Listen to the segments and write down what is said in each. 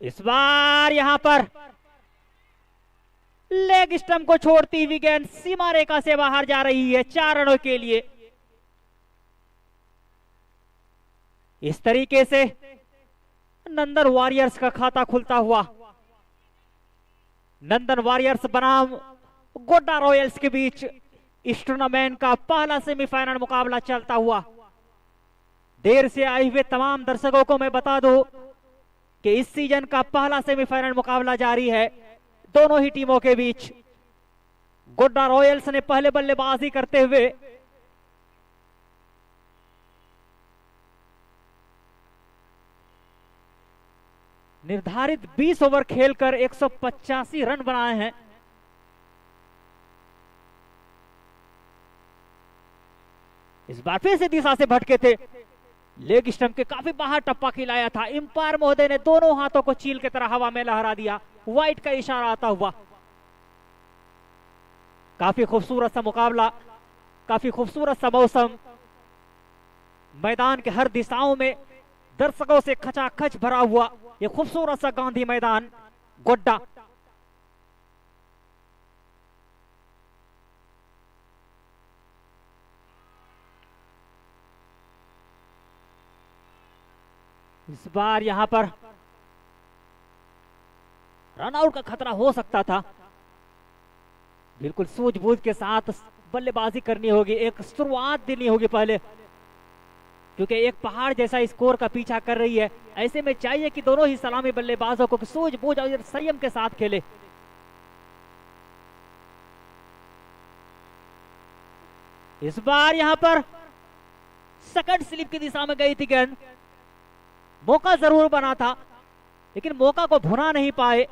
इस बार यहां पर लेग स्टंप को छोड़ती हुई गेंद सीमा रेखा से बाहर जा रही है 4 रनों के लिए। इस तरीके से नंदन वॉरियर्स का खाता खुलता हुआ नंदन वॉरियर्स बनाम गोड्डा रॉयल्स के बीच इस टूर्नामेंट का पहला सेमीफाइनल मुकाबला चलता हुआ। देर से आए हुए तमाम दर्शकों को मैं बता दूं कि इस सीजन का पहला सेमीफाइनल मुकाबला जारी है दोनों ही टीमों के बीच। गोड्डा रॉयल्स ने पहले बल्लेबाजी करते हुए निर्धारित 20 ओवर खेलकर 185 रन बनाए हैं। इस बार फिर से दिशा से भटके थे, लेग स्टंप के काफी बाहर टप्पा खिलाया था। अंपायर महोदय ने दोनों हाथों को चील की तरह हवा में लहरा दिया, वाइट का इशारा आता हुआ। काफी खूबसूरत सा मुकाबला, काफी खूबसूरत सा मौसम, मैदान के हर दिशाओं में दर्शकों से खचाखच भरा हुआ ये खूबसूरत सा गांधी मैदान गोड्डा। इस बार यहां पर रनआउट का खतरा हो सकता था। बिल्कुल सूझबूझ के साथ बल्लेबाजी करनी होगी, एक शुरुआत देनी होगी पहले, क्योंकि एक पहाड़ जैसा स्कोर का पीछा कर रही है। ऐसे में चाहिए कि दोनों ही सलामी बल्लेबाजों को सूझबूझ और संयम के साथ खेले। इस बार यहां पर सेकंड स्लिप की दिशा में गई थी गेंद, मौका जरूर बना था लेकिन मौका को भुना नहीं पाए।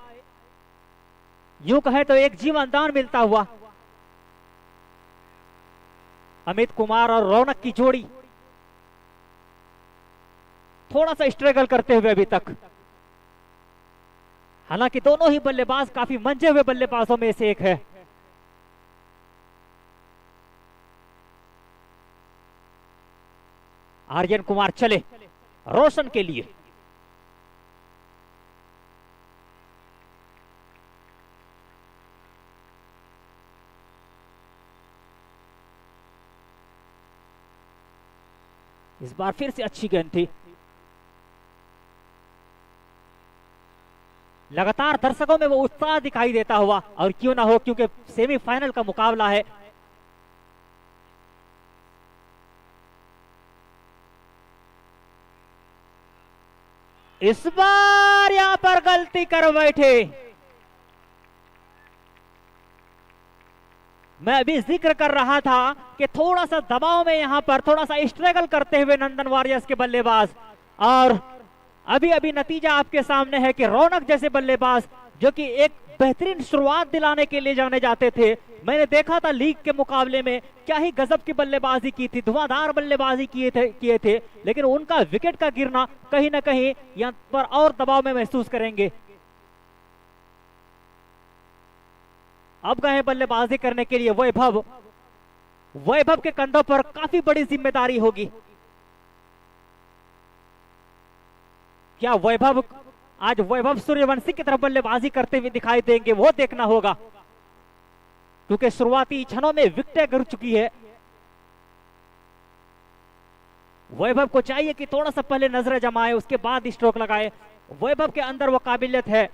यूं कहे तो एक जीवनदान मिलता हुआ। अमित कुमार और रौनक की जोड़ी थोड़ा सा स्ट्रगल करते हुए अभी तक, हालांकि दोनों ही बल्लेबाज काफी मंझे हुए बल्लेबाजों में से एक है। आर्यन कुमार चले रोशन के लिए। इस बार फिर से अच्छी गेंद थी। लगातार दर्शकों में वो उत्साह दिखाई देता हुआ, और क्यों ना हो क्योंकि सेमीफाइनल का मुकाबला है। इस बार यहां पर गलती कर बैठे। मैं अभी जिक्र कर रहा था कि थोड़ा सा दबाव में यहां पर थोड़ा सा स्ट्रगल करते हुए नंदन वॉरियर्स के बल्लेबाज, और अभी अभी नतीजा आपके सामने है कि रौनक जैसे बल्लेबाज जो कि एक बेहतरीन शुरुआत दिलाने के लिए जाने जाते थे। मैंने देखा था लीग के मुकाबले में क्या ही गजब की बल्लेबाजी की थी, धुआंधार बल्लेबाजी किए थे, लेकिन उनका विकेट का गिरना कहीं ना कहीं यहां पर और दबाव में महसूस करेंगे। अब गए बल्लेबाजी करने के लिए वैभव। वैभव के कंधों पर काफी बड़ी जिम्मेदारी होगी। क्या वैभव आज वैभव सूर्यवंशी की तरफ बल्लेबाजी करते हुए दिखाई देंगे, वो देखना होगा, क्योंकि शुरुआती क्षणों में विकेट गिर चुकी है। वैभव को चाहिए कि थोड़ा सा पहले नजरें जमाए, उसके बाद स्ट्रोक लगाए। वैभव के अंदर वो काबिलियत है।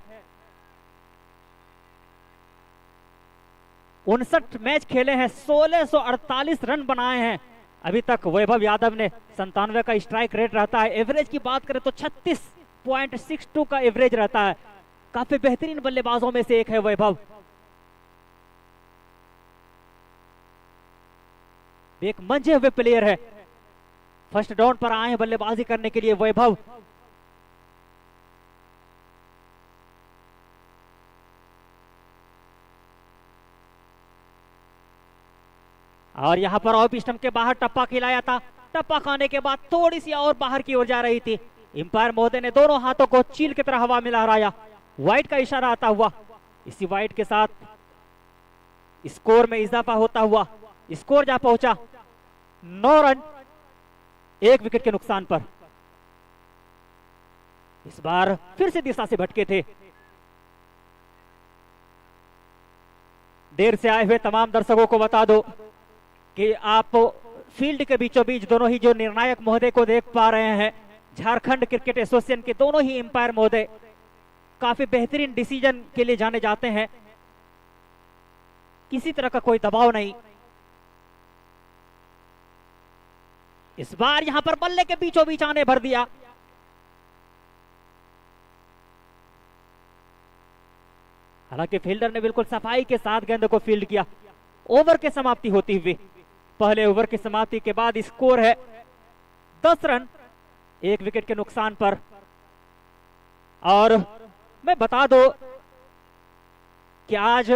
59 मैच खेले हैं, 1648 रन बनाए हैं अभी तक वैभव यादव ने। 97 का स्ट्राइक रेट रहता है। एवरेज की बात करें तो 36.62 का एवरेज रहता है। काफी बेहतरीन बल्लेबाजों में से एक है वैभव। एक मंझे हुए प्लेयर है। फर्स्ट डाउन पर आए हैं बल्लेबाजी करने के लिए वैभव। और यहां पर ऑफ स्टंप के बाहर टप्पा खिलाया था। टप्पा खाने के बाद थोड़ी सी और बाहर की ओर जा रही थी। अंपायर महोदय ने दोनों हाथों को चील की तरह हवा में लहराया, वाइट का इशारा आता हुआ। इसी वाइट के साथ स्कोर में इजाफा होता हुआ स्कोर जा पहुंचा 9 रन 1 विकेट के नुकसान पर। इस बार फिर से दिशा से भटके थे। देर से आए हुए तमाम दर्शकों को बता दो कि आप फील्ड के बीचों बीच दोनों ही जो निर्णायक महोदय को देख पा रहे हैं, झारखंड क्रिकेट एसोसिएशन के दोनों ही अंपायर महोदय काफी बेहतरीन डिसीजन के लिए जाने जाते हैं। किसी तरह का कोई दबाव नहीं। इस बार यहां पर बल्ले के बीचों बीच आने भर दिया। हालांकि फील्डर ने बिल्कुल सफाई के साथ गेंद को फील्ड किया। ओवर की समाप्ति होती हुई, पहले ओवर की समाप्ति के बाद स्कोर है 10 रन 1 विकेट के नुकसान पर। और मैं बता दो कि आज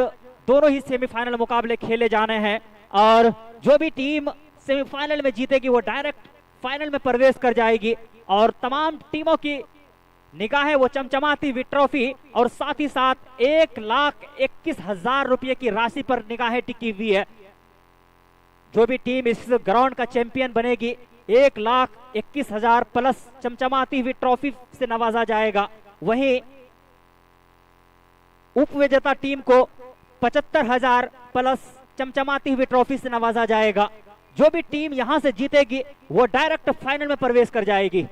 दोनों ही सेमीफाइनल मुकाबले खेले जाने हैं और जो भी टीम सेमीफाइनल में जीतेगी वो डायरेक्ट फाइनल में प्रवेश कर जाएगी। और तमाम टीमों की निगाहें वो चमचमाती हुई ट्रॉफी और साथ ही साथ 1,21,000 रुपए की राशि पर निगाहें टिकी हुई है। जो भी टीम इस ग्राउंड का चैंपियन बनेगी 1,21,000 प्लस चमचमाती हुई ट्रॉफी से नवाजा जाएगा। वहीं उपविजेता टीम को 75,000 प्लस चमचमाती हुई ट्रॉफी से नवाजा जाएगा। जो भी टीम यहां से जीतेगी वो डायरेक्ट फाइनल में प्रवेश कर जाएगी।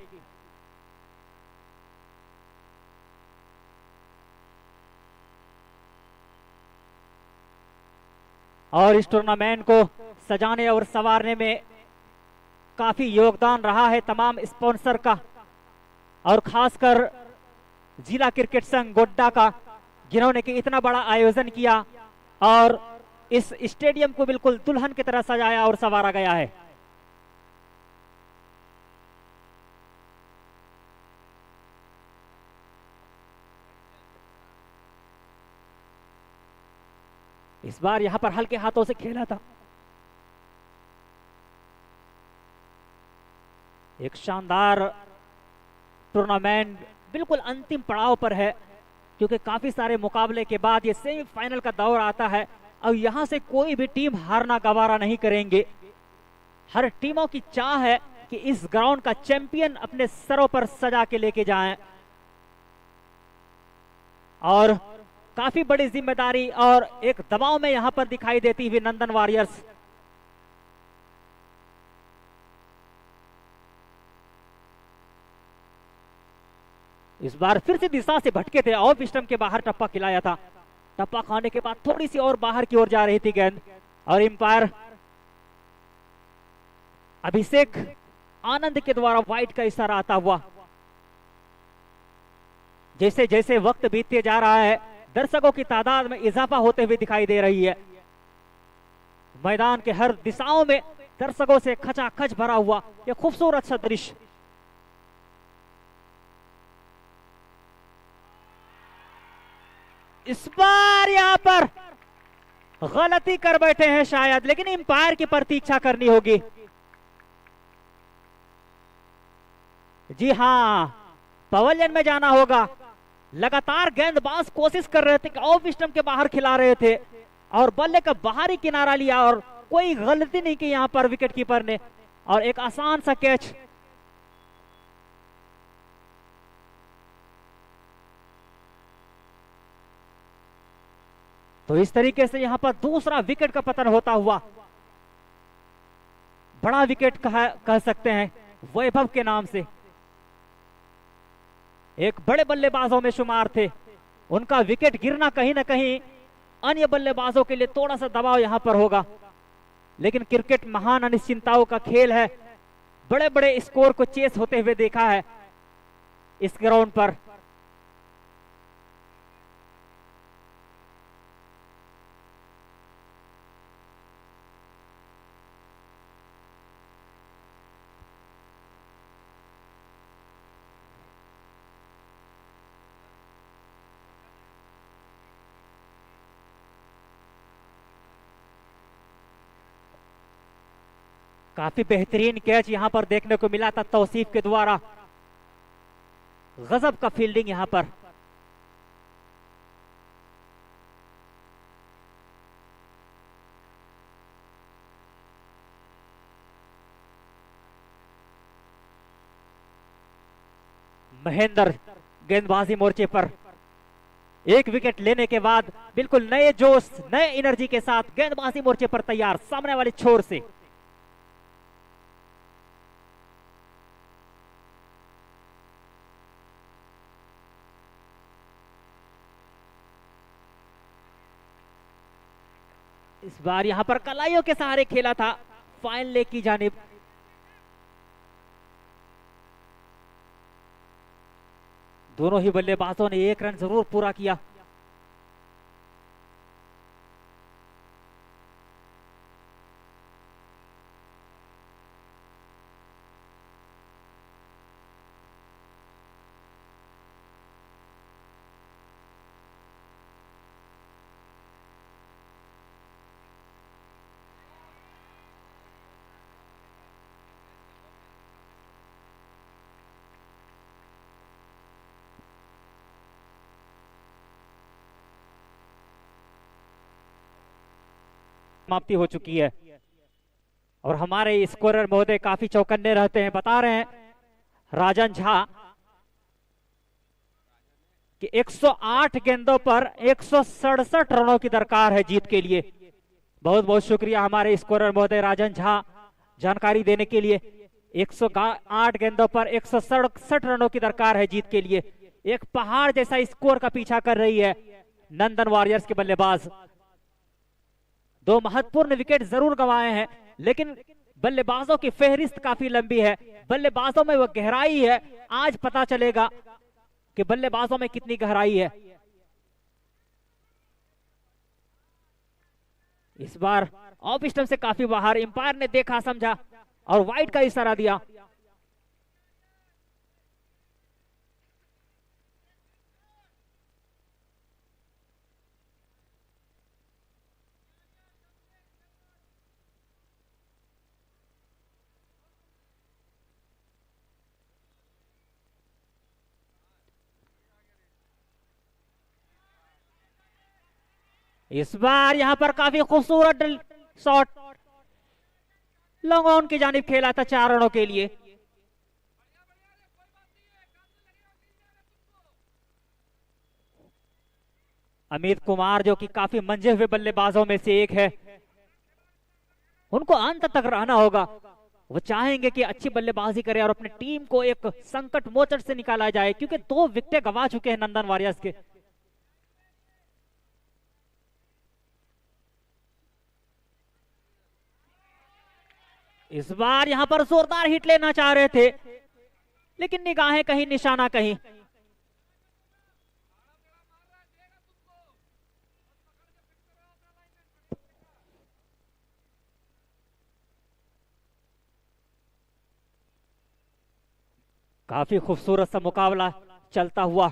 और इस टूर्नामेंट को सजाने और संवारने में काफी योगदान रहा है तमाम स्पॉन्सर का और खासकर जिला क्रिकेट संघ गोड्डा का, जिन्होंने कि इतना बड़ा आयोजन किया और इस स्टेडियम को बिल्कुल दुल्हन की तरह सजाया और संवारा गया है। इस बार यहां पर हल्के हाथों से खेला था। एक शानदार टूर्नामेंट बिल्कुल अंतिम पड़ाव पर है, क्योंकि काफी सारे मुकाबले के बाद ये सेमीफाइनल का दौर आता है और यहां से कोई भी टीम हारना गवारा नहीं करेंगे। हर टीमों की चाह है कि इस ग्राउंड का चैंपियन अपने सरों पर सजा के लेके जाएं और काफी बड़ी जिम्मेदारी और एक दबाव में यहां पर दिखाई देती हुई नंदन वॉरियर्स। इस बार फिर से दिशा से भटके थे और पिस्टम के बाहर टप्पा खिलाया था। टप्पा खाने के बाद थोड़ी सी और बाहर की ओर जा रही थी गेंद और अंपायर अभिषेक आनंद के द्वारा वाइड का इशारा आता हुआ। जैसे जैसे वक्त बीतते जा रहा है दर्शकों की तादाद में इजाफा होते हुए दिखाई दे रही है। मैदान के हर दिशाओं में दर्शकों से खचाखच भरा हुआ यह खूबसूरत सा दृश्य। इस बार यहां पर गलती कर बैठे हैं शायद, लेकिन अंपायर की प्रतीक्षा करनी होगी। जी हां, पवेलियन में जाना होगा। लगातार गेंदबाज कोशिश कर रहे थे कि ऑफ स्टंप के बाहर खिला रहे थे और बल्ले का बाहरी किनारा लिया और कोई गलती नहीं की यहां पर विकेट कीपर ने और एक आसान सा कैच। तो इस तरीके से यहां पर दूसरा विकेट का पतन होता हुआ, बड़ा विकेट कह सकते हैं वैभव के नाम से। एक बड़े बल्लेबाजों में शुमार थे, उनका विकेट गिरना कहीं ना कहीं अन्य बल्लेबाजों के लिए थोड़ा सा दबाव यहां पर होगा, लेकिन क्रिकेट महान अनिश्चितताओं का खेल है। बड़े बड़े स्कोर को चेस होते हुए देखा है इस ग्राउंड पर। काफी बेहतरीन कैच यहां पर देखने को मिला था तौसीफ के द्वारा। गजब का फील्डिंग यहां पर। महेंद्र गेंदबाजी मोर्चे पर एक विकेट लेने के बाद बिल्कुल नए जोश नए एनर्जी के साथ गेंदबाजी मोर्चे पर तैयार सामने वाले छोर से। इस बार यहां पर कलाइयों के सहारे खेला था फाइन लेग की जानिब। दोनों ही बल्लेबाजों ने एक रन जरूर पूरा किया। समाप्ति हो चुकी है और हमारे स्कोरर महोदय काफी चौकन्ने रहते हैं। बता रहे हैं राजन झा कि 108 गेंदों पर 167 रनों की दरकार है जीत के लिए। बहुत बहुत शुक्रिया हमारे स्कोरर महोदय राजन झा जानकारी देने के लिए। 108 गेंदों पर 167 रनों की दरकार है जीत के लिए। एक पहाड़ जैसा स्कोर का पीछा कर रही है नंदन वॉरियर्स के बल्लेबाज। दो महत्वपूर्ण विकेट जरूर गंवाए हैं लेकिन बल्लेबाजों की फेहरिस्त काफी लंबी है। बल्लेबाजों में वो गहराई है। आज पता चलेगा कि बल्लेबाजों में कितनी गहराई है। इस बार ऑफ स्टंप से काफी बाहर, अंपायर ने देखा समझा और वाइड का इशारा दिया। इस बार यहां पर काफी खूबसूरत शॉट लॉन्ग ऑन की जानिब खेला था 4 रनों के लिए। अमित कुमार जो कि काफी मंजे हुए बल्लेबाजों में से एक है, उनको अंत तक रहना होगा। वो चाहेंगे कि अच्छी बल्लेबाजी करें और अपनी टीम को एक संकट मोचन से निकाला जाए क्योंकि 2 विकेट गंवा चुके हैं नंदन वॉरियर्स के। इस बार यहां पर जोरदार हिट लेना चाह रहे थे लेकिन निगाहें कहीं निशाना कहीं। काफी खूबसूरत सा मुकाबला चलता हुआ।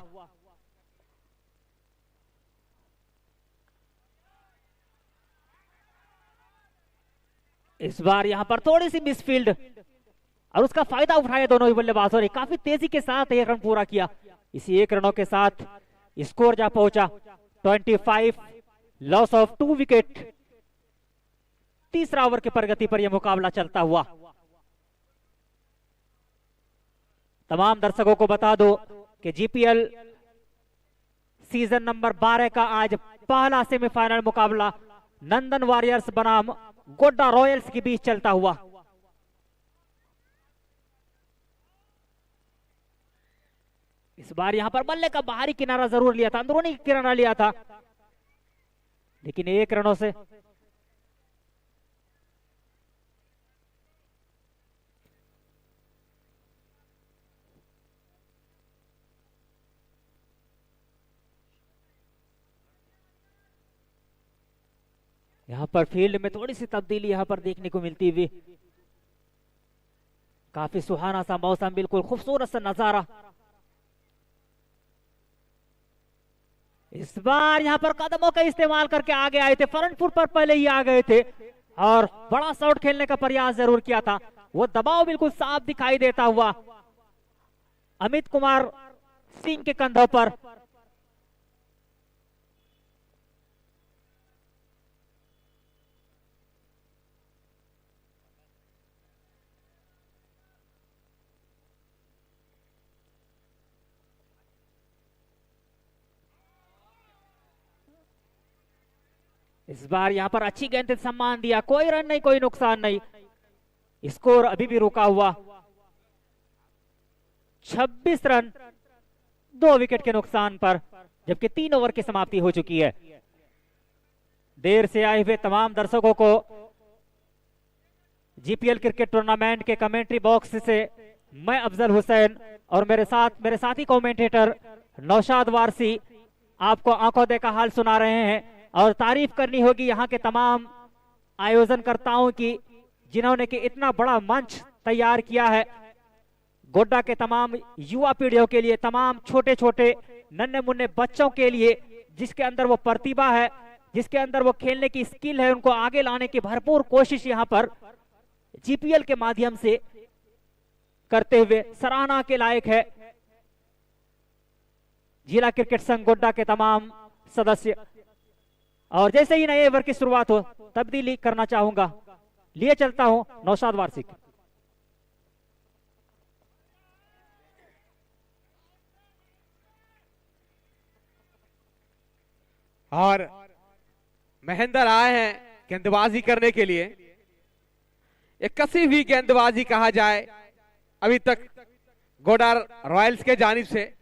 इस बार यहां पर थोड़ी सी मिसफील्ड और उसका फायदा उठाया दोनों ही बल्लेबाजों ने। काफी तेजी के साथ 1 रन पूरा किया। इसी 1 रनों के साथ स्कोर जा पहुंचा 25, लॉस ऑफ 2 विकेट। तीसरा ओवर की प्रगति पर यह मुकाबला चलता हुआ। तमाम दर्शकों को बता दो कि जीपीएल सीजन नंबर 12 का आज पहला सेमीफाइनल मुकाबला नंदन वॉरियर्स बनाम गोड्डा रॉयल्स के बीच चलता हुआ। इस बार यहां पर बल्ले का बाहरी किनारा जरूर लिया था, अंदरूनी किनारा लिया था, लेकिन 1 रनों से यहां पर फील्ड में थोड़ी सी तब्दीली यहां पर देखने को मिलती हुई। काफी सुहाना सा मौसम, बिल्कुल खूबसूरत सा नजारा। इस बार यहां पर कदमों का इस्तेमाल करके आगे आए थे, फ्रंट फुट पर पहले ही आ गए थे और बड़ा शॉट खेलने का प्रयास जरूर किया था। वो दबाव बिल्कुल साफ दिखाई देता हुआ अमित कुमार सिंह के कंधों पर। इस बार यहाँ पर अच्छी गेंद से सम्मान दिया, कोई रन नहीं, कोई नुकसान नहीं। स्कोर अभी भी रुका हुआ, 26 रन 2 विकेट के नुकसान पर, जबकि 3 ओवर की समाप्ति हो चुकी है। देर से आए हुए तमाम दर्शकों को जीपीएल क्रिकेट टूर्नामेंट के कमेंट्री बॉक्स से मैं अफजल हुसैन और मेरे साथी कमेंटेटर नौशाद वारसी आपको आंखों देखा हाल सुना रहे हैं। और तारीफ करनी होगी यहाँ के तमाम आयोजनकर्ताओं की, जिन्होंने कि इतना बड़ा मंच तैयार किया है गोड्डा के तमाम युवा पीढ़ियों के लिए, तमाम छोटे छोटे नन्हे मुन्ने बच्चों के लिए, जिसके अंदर वो प्रतिभा है, जिसके अंदर वो खेलने की स्किल है, उनको आगे लाने की भरपूर कोशिश यहाँ पर जीपीएल के माध्यम से करते हुए सराहना के लायक है। जिला क्रिकेट संघ गोड्डा के तमाम सदस्य। और जैसे ही नए ओवर की शुरुआत हो तब्दीली करना चाहूंगा, लिए चलता हूं नौशाद वार्षिक। और महेंद्र आए हैं गेंदबाजी करने के लिए। एक कसी हुई गेंदबाजी कहा जाए अभी तक गोड्डा रॉयल्स के जानिब से।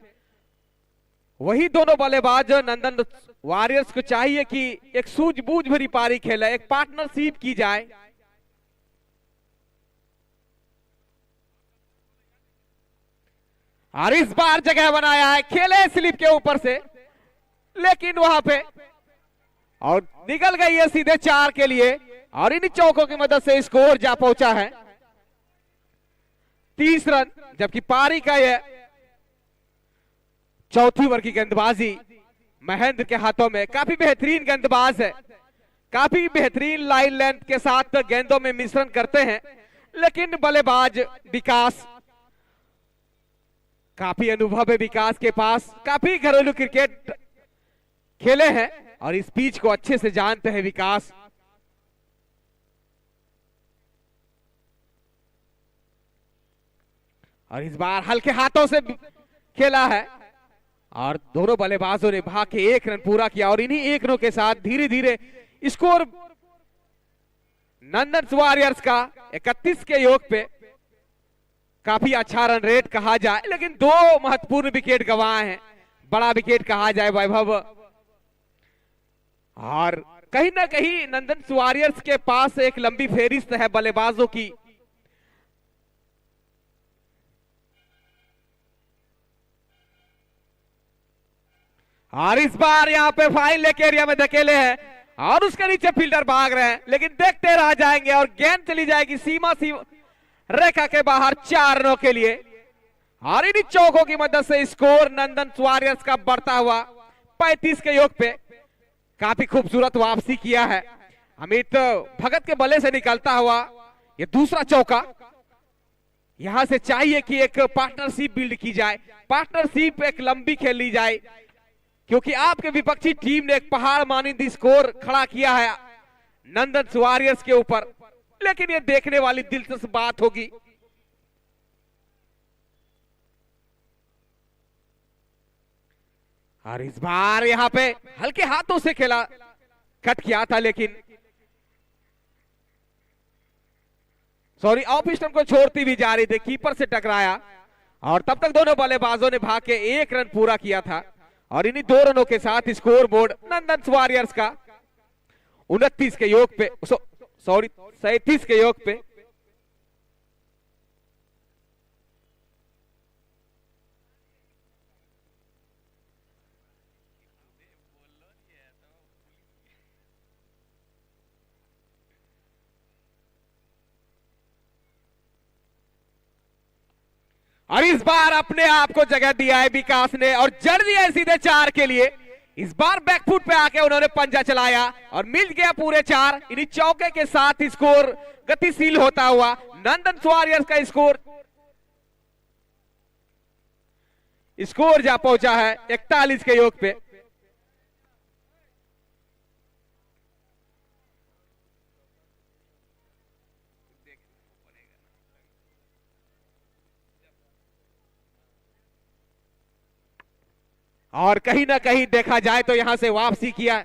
वही दोनों बल्लेबाज नंदन वॉरियर्स को चाहिए कि एक सूझबूझ भरी पारी खेले, एक पार्टनरशिप की जाए। और इस बार जगह बनाया है, खेले स्लिप के ऊपर से, लेकिन वहां पे और निकल गई है सीधे 4 के लिए। और इन चौकों की मदद से स्कोर जा पहुंचा है 30 रन, जबकि पारी का यह चौथी ओवर की गेंदबाजी महेंद्र के हाथों में। काफी बेहतरीन गेंदबाज है, काफी बेहतरीन लाइन लेंथ के साथ गेंदों में मिश्रण करते हैं, लेकिन बल्लेबाज विकास, काफी अनुभव है विकास के पास, काफी घरेलू क्रिकेट खेले हैं और इस पिच को अच्छे से जानते हैं विकास। और इस बार हल्के हाथों से खेला है और दोनों बल्लेबाजों ने भाग के 1 रन पूरा किया। और इन्हीं 1 रनों के साथ धीरे धीरे स्कोर नंदन वॉरियर्स का 31 के योग पे, काफी अच्छा रन रेट कहा जाए, लेकिन 2 महत्वपूर्ण विकेट गंवाए हैं, बड़ा विकेट कहा जाए वैभव। और कहीं ना कहीं नंदन वॉरियर्स के पास एक लंबी फेरिस्त है बल्लेबाजों की। और इस बार यहाँ पे फाइन लेके एरिया में धकेले हैं और उसके नीचे फील्डर भाग रहे हैं, लेकिन देखते रह जाएंगे और गेंद चली जाएगी सीमा रेखा के बाहर 4 रनों के लिए। और इन चौकों की मदद से स्कोर नंदन वॉरियर्स का बढ़ता हुआ 35 के योग पे। काफी खूबसूरत वापसी किया है अमित भगत के बल्ले से निकलता हुआ ये दूसरा चौका। यहां से चाहिए कि एक पार्टनरशिप बिल्ड की जाए, पार्टनरशिप एक लंबी खेल ली जाए, क्योंकि आपके विपक्षी टीम ने एक पहाड़ मानिंद स्कोर खड़ा किया है नंदन वॉरियर्स के ऊपर, लेकिन ये देखने वाली दिलचस्प बात होगी। और इस बार यहां पे हल्के हाथों से खेला, कट किया था, लेकिन सॉरी ऑफ स्टंप को छोड़ती भी जा रही थी, कीपर से टकराया और तब तक दोनों बल्लेबाजों ने भाग के 1 रन पूरा किया था। और इन्हीं 2 रनों के साथ स्कोर बोर्ड नंदन वॉरियर्स का 29 के योग पे, सॉरी 37 के योग पे। और इस बार अपने आप को जगह दिया है विकास ने और जड़ दिया है सीधे 4 के लिए। इस बार बैकफुट पे आके उन्होंने पंजा चलाया और मिल गया पूरे 4। इन्हीं चौके के साथ स्कोर गतिशील होता हुआ नंदन वॉरियर्स का स्कोर जा पहुंचा है 41 के योग पे। और कहीं ना कहीं देखा जाए तो यहां से वापसी किया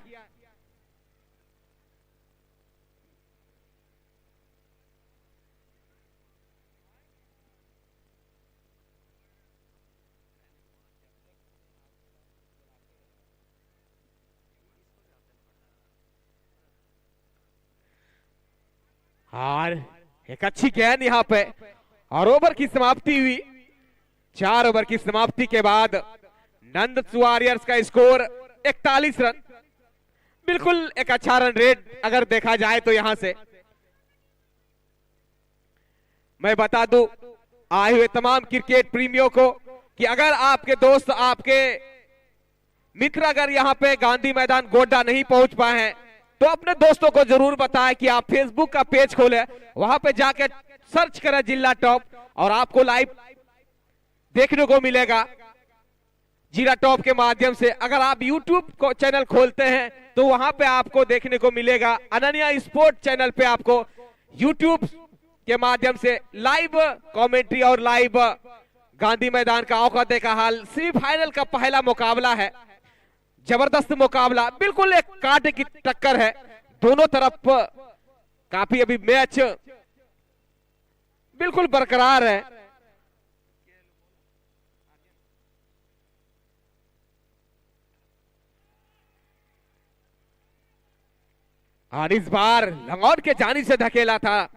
और एक अच्छी गेंद यहाँ पे और ओवर की समाप्ति हुई। 4 ओवर की समाप्ति के बाद नंदन वॉरियर्स का स्कोर 41 रन, बिल्कुल एक अच्छा रन रेट अगर देखा जाए तो यहां से। मैं बता दूं आए हुए तमाम क्रिकेट प्रेमियों को कि अगर आपके दोस्त, आपके मित्र अगर यहां पे गांधी मैदान गोड्डा नहीं पहुंच पाए हैं तो अपने दोस्तों को जरूर बताएं कि आप फेसबुक का पेज खोलें, वहां पे जाके सर्च करें जिला टॉप और आपको लाइव देखने को मिलेगा जिला टॉप के माध्यम से। अगर आप यूट्यूब को चैनल खोलते हैं तो वहां पे आपको देखने को मिलेगा अनन्या स्पोर्ट चैनल पे आपको यूट्यूब के माध्यम से लाइव कमेंट्री और लाइव गांधी मैदान का औकात का हाल सेमीफाइनल का पहला मुकाबला है। जबरदस्त मुकाबला, बिल्कुल एक कांटे की टक्कर है, दोनों तरफ काफी अभी मैच बिल्कुल बरकरार है। और इस बार लंगौट के जानी से धकेला था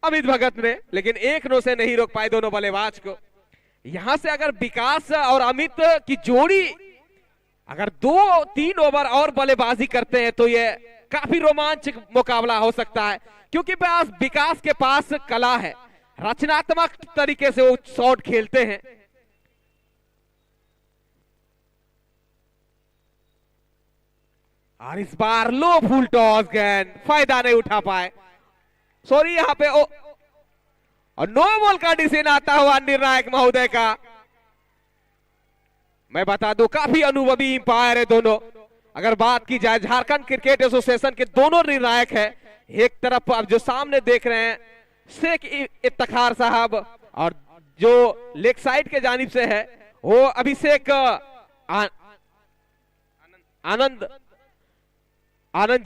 अमित भगत ने, लेकिन 1-9 से नहीं रोक पाए दोनों बल्लेबाज को। यहां से अगर विकास और अमित की जोड़ी अगर 2-3 ओवर और बल्लेबाजी करते हैं तो ये काफी रोमांचक मुकाबला हो सकता है, क्योंकि विकास के पास कला है, रचनात्मक तरीके से वो शॉट खेलते हैं। और इस बार लो फुल टॉस गेंद, फायदा नहीं उठा पाए, सॉरी यहां पे और नो बॉल का डिसीजन आता हुआ निर्णायक महोदय का। मैं बता दूं काफी अनुभवी अंपायर है दोनों। अगर बात की जाए झारखंड क्रिकेट एसोसिएशन के दोनों निर्णायक है, एक तरफ आप जो सामने देख रहे हैं शेख इफ्तिखार साहब और जो लेग साइड के जानिब से है वो अभिषेक आनंद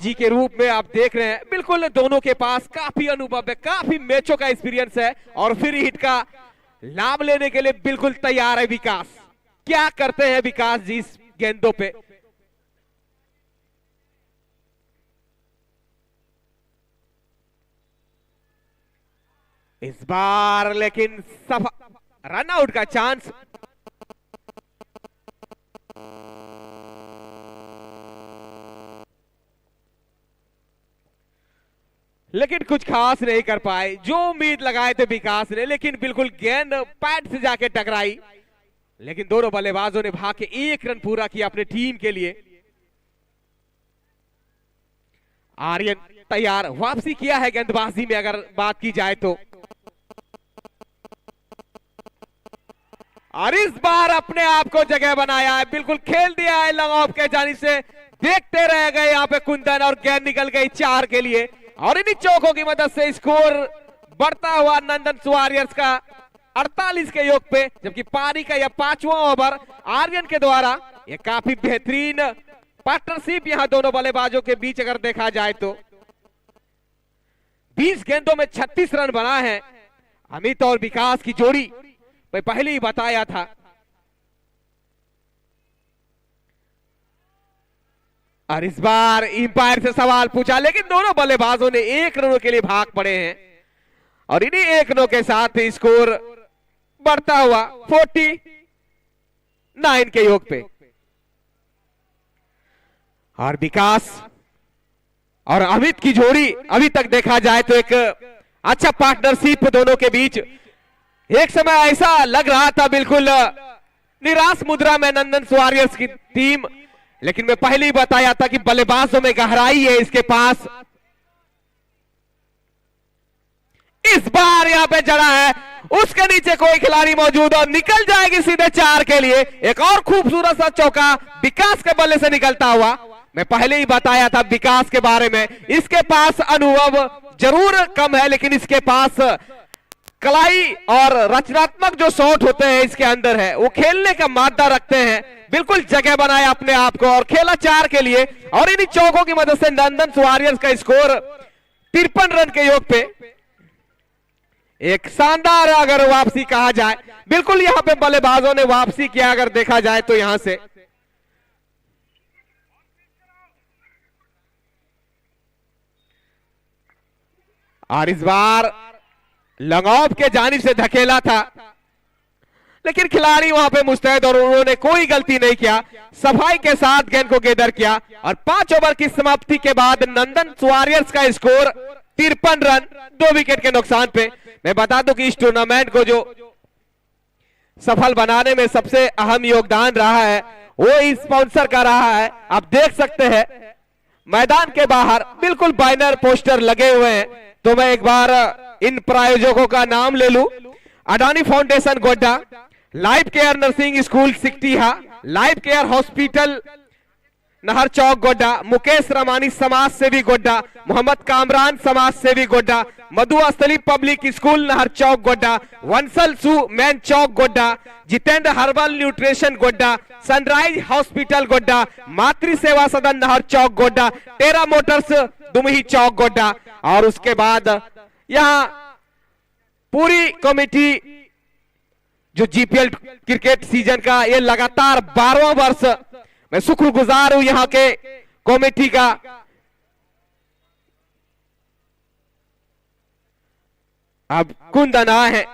जी के रूप में आप देख रहे हैं। बिल्कुल दोनों के पास काफी अनुभव है, काफी मैचों का एक्सपीरियंस है और फिर हिट का लाभ लेने के लिए बिल्कुल तैयार है विकास। क्या करते हैं विकास जी इस गेंदों पे? इस बार लेकिन रन आउट का चांस, लेकिन कुछ खास नहीं कर पाए जो उम्मीद लगाए थे विकास ने, लेकिन बिल्कुल गेंद पैड से जाके टकराई। लेकिन दोनों बल्लेबाजों ने भाग के 1 रन पूरा किया अपने टीम के लिए। आर्यन तैयार, वापसी किया है गेंदबाजी में अगर बात की जाए तो। और इस बार अपने आप को जगह बनाया है, बिल्कुल खेल दिया है लॉन्ग ऑफ के जाने से। देखते रह गए यहाँ पे कुंदन और गेंद निकल गई 4 के लिए और इन्हीं चौकों की मदद से स्कोर बढ़ता हुआ नंदन वॉरियर्स का 48 के योग पे, जबकि पारी का यह 5वां ओवर आर्यन के द्वारा। यह काफी बेहतरीन पार्टनरशिप यहाँ दोनों बल्लेबाजों के बीच अगर देखा जाए तो 20 गेंदों में 36 रन बना है अमित और विकास की जोड़ी, मैं पहले ही बताया था। और इस बार इंपायर से सवाल पूछा, लेकिन दोनों बल्लेबाजों ने 1 रनों के लिए भाग पड़े हैं और इन्हीं 1 रनों के साथ स्कोर बढ़ता हुआ 49 के योग पे। और विकास और अमित की जोड़ी अभी तक देखा जाए तो एक अच्छा पार्टनरशिप दोनों के बीच। एक समय ऐसा लग रहा था बिल्कुल निराश मुद्रा में नंदन वॉरियर्स की टीम, लेकिन मैं पहले ही बताया था कि बल्लेबाजों में गहराई है इसके पास। इस बार यहां पे जड़ा है, उसके नीचे कोई खिलाड़ी मौजूद और निकल जाएगी सीधे 4 के लिए। एक और खूबसूरत सा चौका विकास के बल्ले से निकलता हुआ। मैं पहले ही बताया था विकास के बारे में, इसके पास अनुभव जरूर कम है लेकिन इसके पास कलाई और रचनात्मक जो शॉट होते हैं इसके अंदर है, वो खेलने का मादा रखते हैं। बिल्कुल जगह बनाया अपने आप को और खेला 4 के लिए और इन्हीं चौकों की मदद से नंदन वॉरियर्स का स्कोर 53 रन के योग पे। एक शानदार अगर वापसी कहा जाए, बिल्कुल यहां पे बल्लेबाजों ने वापसी किया अगर देखा जाए तो यहां से। और इस बार लॉन्ग ऑफ के जानिब से धकेला था, लेकिन खिलाड़ी वहां पे मुस्तैद और उन्होंने कोई गलती नहीं किया, सफाई के साथ गेंद को गेदर किया। और 5 ओवर की समाप्ति के बाद नंदन वॉरियर्स का स्कोर 53 रन 2 विकेट के नुकसान पे। मैं बता दूं कि इस टूर्नामेंट को जो सफल बनाने में सबसे अहम योगदान रहा है वो इस स्पॉन्सर का रहा है। आप देख सकते हैं मैदान के बाहर बिल्कुल बैनर पोस्टर लगे हुए हैं। तो मैं एक बार इन प्रायोजकों का नाम ले लूं। Adani foundation Godda, life care nursing school Sikatiha, life care hospital Nahar Chowk Godda, Mukesh Ramani समाज सेवी गोड्डा, मोहम्मद कामरान समाज सेवी Godda, Madhu Astali public school Nahar Chowk Godda, Vansal shoe main Chowk Godda, Jitendra herbal nutrition Godda, sunrise hospital Godda, Matri Seva Sadan Nahar Chowk Godda, terra motors Dumhi Chowk Godda. और उसके बाद यहाँ पूरी कमेटी जो जीपीएल क्रिकेट सीजन का ये लगातार 12वां वर्ष, मैं शुक्रगुजार हूं यहाँ के कमेटी का। अब कुंदन आए हैं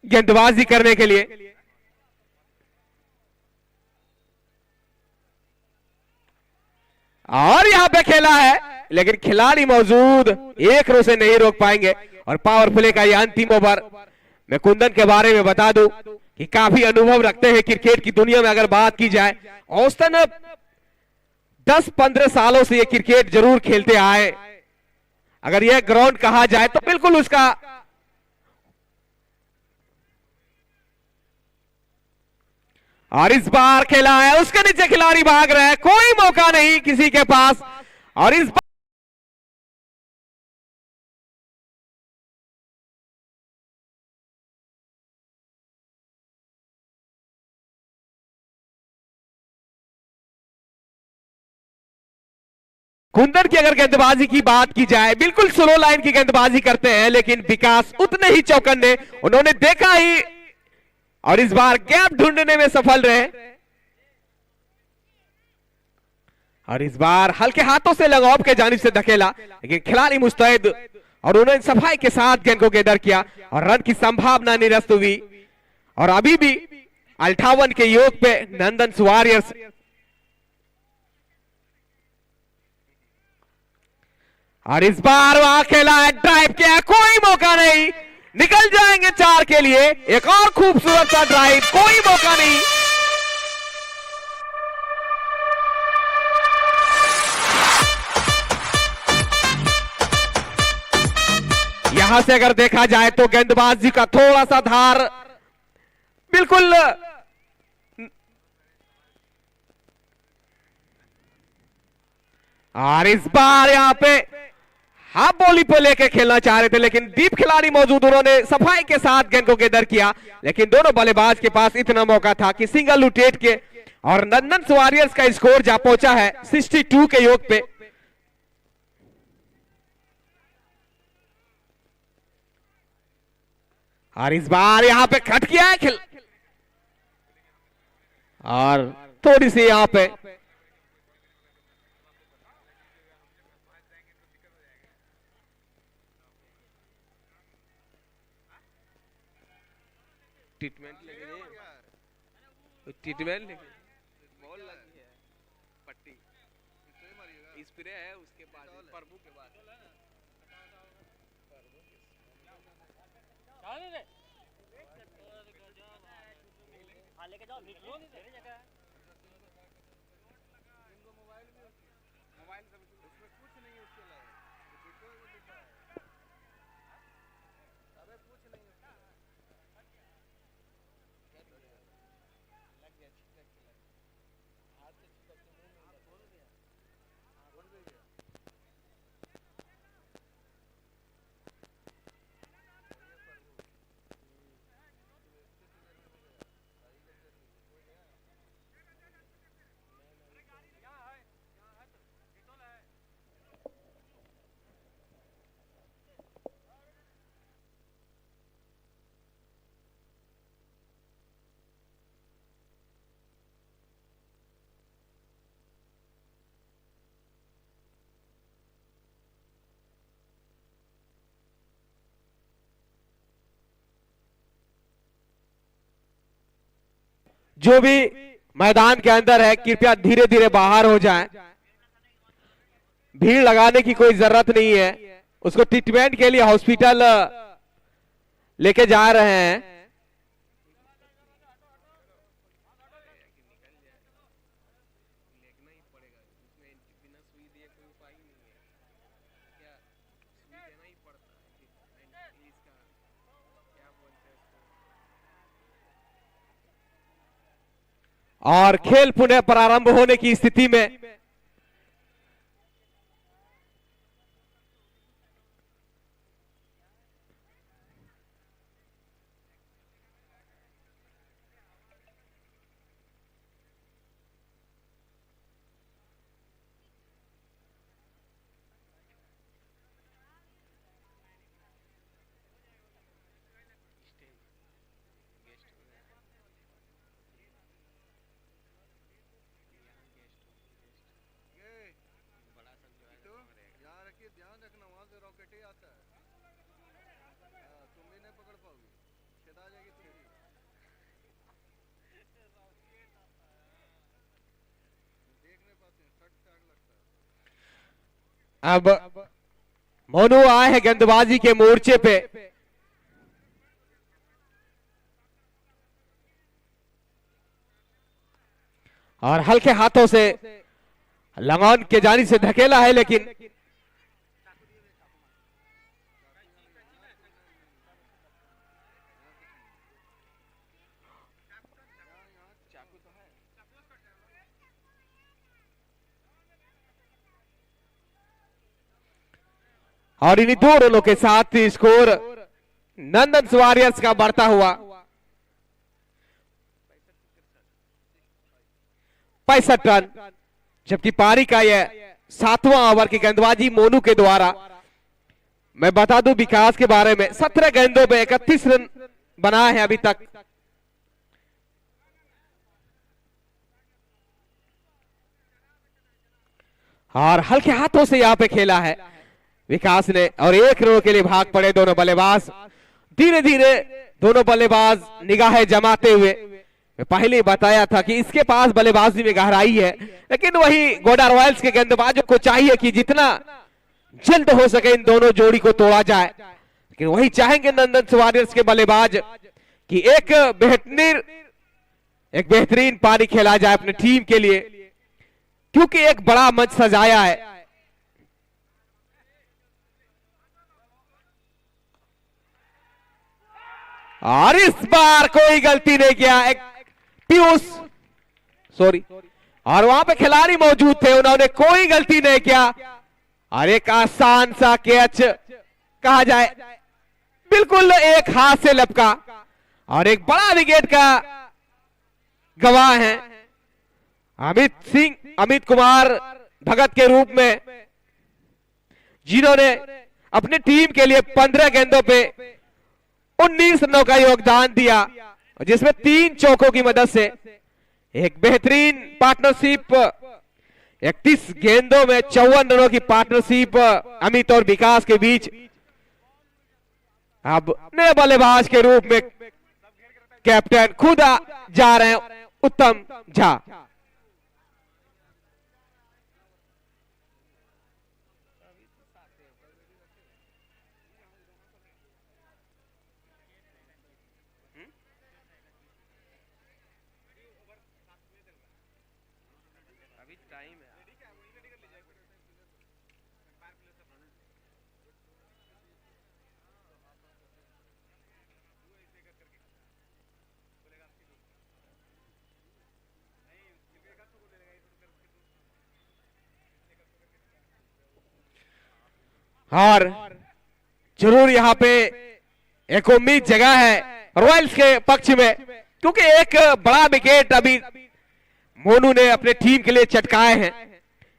गेंदबाजी करने के लिए। और यहां पे खेला है, लेकिन खिलाड़ी मौजूद, एक रो से नहीं रोक पाएंगे। और पावर प्ले का यह अंतिम ओवर। मैं कुंदन के बारे में बता दूं कि काफी अनुभव रखते हैं क्रिकेट की दुनिया में। अगर बात की जाए औसतन 10-15 सालों से ये क्रिकेट जरूर खेलते आए। अगर यह ग्राउंड कहा जाए तो बिल्कुल उसका और इस बार खेला है, उसके नीचे खिलाड़ी भाग रहे हैं, कोई मौका नहीं किसी के पास। और इस बार कुंदन की अगर गेंदबाजी की बात की जाए, बिल्कुल स्लो लाइन की गेंदबाजी करते हैं, लेकिन विकास उतने ही चौकन्ने, उन्होंने देखा ही और इस बार गैप ढूंढने में सफल रहे। और इस बार हल्के हाथों से लॉन्ग ऑफ के जानिब से धकेला, लेकिन खिलाड़ी मुस्तैद और उन्होंने सफाई के साथ गेंद को गेदर किया और रन की संभावना निरस्त हुई। और अभी भी 58 के योग पे नंदन वॉरियर्स। और इस बार वहां खेला है, ड्राइव किया, कोई मौका नहीं, निकल जाएंगे 4 के लिए। एक और खूबसूरत सा ड्राइव, कोई मौका नहीं। यहां से अगर देखा जाए तो गेंदबाजी का थोड़ा सा धार बिल्कुल और इस बार यहां पे हाफ बॉली पे लेके खेलना चाह रहे थे, लेकिन डीप खिलाड़ी मौजूद, उन्होंने सफाई के साथ गेंद को गेदर किया। लेकिन दोनों बल्लेबाज के पास इतना मौका था कि सिंगल लुटेट के और नंदन वॉरियर्स का स्कोर जा पहुंचा है 62 के योग पे। और इस बार यहां पे कट किया है खेल और थोड़ी सी यहां पे ट्रीटमेंट बॉल लगी है, पट्टी स्प्रे है उसके बाद प्रभु के बाद लेके जाओ मोबाइल उसमें कुछ नहीं है, उसके अलावा अबे कुछ नहीं है। लग गया, ठीक है। हाथ से चिपक के मुंह में बोल दिया, बोल दिया। जो भी मैदान के अंदर है कृपया धीरे धीरे बाहर हो जाएं। भीड़ लगाने की कोई जरूरत नहीं है। उसको ट्रीटमेंट के लिए हॉस्पिटल लेके जा रहे हैं। और खेल पुनः प्रारंभ होने की स्थिति में अब मोनू आए हैं गेंदबाजी के मोर्चे पे। और हल्के हाथों से लंगोन के जानी से धकेला है, लेकिन और इन्हीं दो रनों के साथ स्कोर नंदन वॉरियर्स का बढ़ता हुआ 65 रन। जबकि पारी का यह 7वां ओवर की गेंदबाजी मोनू के द्वारा। मैं बता दूं विकास के बारे में, 17 गेंदों में 31 रन बनाए हैं अभी तक। और हल्के हाथों से यहां पे खेला है विकास ने, और 1 रन के लिए भाग पड़े दोनों बल्लेबाज। धीरे धीरे दोनों बल्लेबाज निगाहें जमाते हुए। मैं पहले बताया था कि इसके पास बल्लेबाजी में गहराई है, लेकिन वही गोडा रॉयल्स के गेंदबाजों को चाहिए कि जितना जल्द हो सके इन दोनों जोड़ी को तोड़ा जाए। लेकिन वही चाहेंगे नंदन वॉरियर्स के बल्लेबाज कि एक बेहतरीन पारी खेला जाए अपनी टीम के लिए, क्योंकि एक बड़ा मंच सजाया है। और इस बार कोई गलती नहीं किया। एक पीयूष सॉरी, और वहां पे खिलाड़ी मौजूद थे, उन्होंने कोई गलती नहीं किया। और एक आसान सा कैच कहा जाए, बिल्कुल एक हाथ से लपका। और एक बड़ा विकेट का गवाह है अमित कुमार भगत के रूप में, जिन्होंने अपनी टीम के लिए 15 गेंदों पे 19 रनों का योगदान दिया, जिसमें 3 चौकों की मदद से एक बेहतरीन पार्टनरशिप, 31 गेंदों में 54 रनों की पार्टनरशिप अमित और विकास के बीच। अब नए बल्लेबाज के रूप में कैप्टन खुद जा रहे हैं उत्तम झा। और जरूर यहां पे एक उम्मीद जगह है रॉयल्स के पक्ष में, क्योंकि एक बड़ा विकेट अभी मोनू ने अपने टीम के लिए चटकाए हैं।